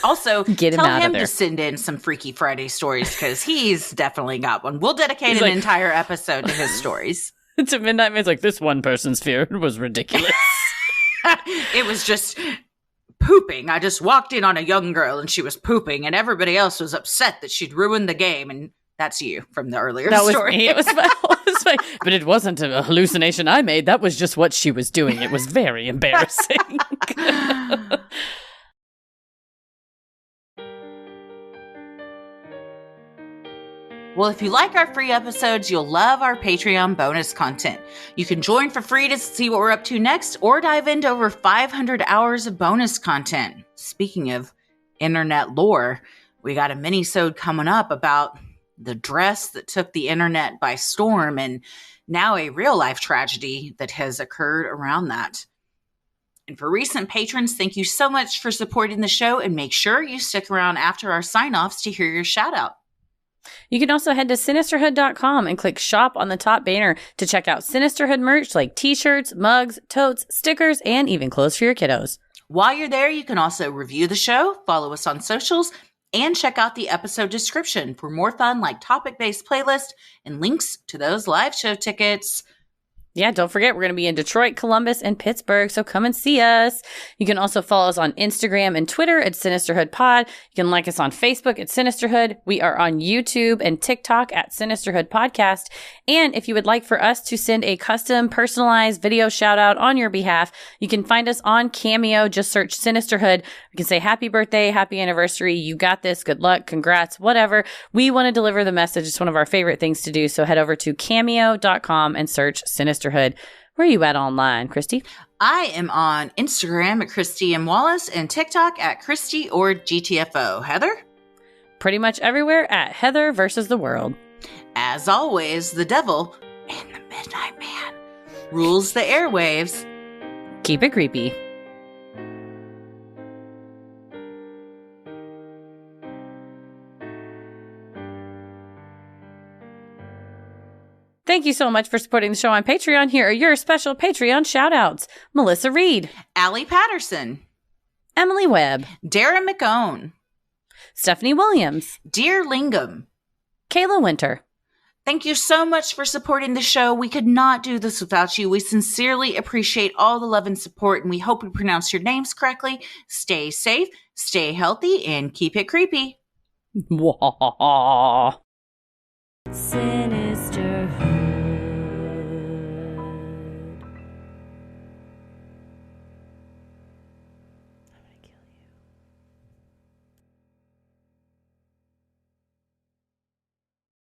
Also, Get tell him him to send in some Freaky Friday stories because he's definitely got one. We'll dedicate an entire episode to his stories. To Midnight Man's like, this one person's fear was ridiculous. It was just pooping. I just walked in on a young girl and she was pooping and everybody else was upset that she'd ruined the game. And that's you from the earlier story. Was me. It was fine. But it wasn't a hallucination I made. That was just what she was doing. It was very embarrassing. Well, if you like our free episodes, you'll love our Patreon bonus content. You can join for free to see what we're up to next or dive into over 500 hours of bonus content. Speaking of internet lore, we got a mini-sode coming up about the dress that took the internet by storm and now a real-life tragedy that has occurred around that. And for recent patrons, thank you so much for supporting the show, and make sure you stick around after our sign-offs to hear your shout-out. You can also head to Sinisterhood.com and click shop on the top banner to check out Sinisterhood merch like t-shirts, mugs, totes, stickers, and even clothes for your kiddos. While you're there, you can also review the show, follow us on socials, and check out the episode description for more fun like topic-based playlists and links to those live show tickets. Yeah, don't forget, we're going to be in Detroit, Columbus, and Pittsburgh, so come and see us. You can also follow us on Instagram and Twitter at Sinisterhood Pod. You can like us on Facebook at Sinisterhood. We are on YouTube and TikTok at Sinisterhood Podcast. And if you would like for us to send a custom, personalized video shout out on your behalf, you can find us on Cameo. Just search Sinisterhood. You can say happy birthday, happy anniversary, you got this, good luck, congrats, whatever. We want to deliver the message. It's one of our favorite things to do. So head over to cameo.com and search Sinisterhood. Where are you at online, Christy? I am on Instagram at Christy M. Wallace and TikTok at Christy or GTFO. Heather? Pretty much everywhere at Heather versus the World. As always, the devil and the Midnight Man rules the airwaves. Keep it creepy. Thank you so much for supporting the show on Patreon. Here are your special Patreon shout-outs. Melissa Reed. Allie Patterson. Emily Webb. Darren McOwen. Stephanie Williams. Dear Lingham. Kayla Winter. Thank you so much for supporting the show. We could not do this without you. We sincerely appreciate all the love and support, and we hope we pronounce your names correctly. Stay safe, stay healthy, and keep it creepy. Sinisterhood.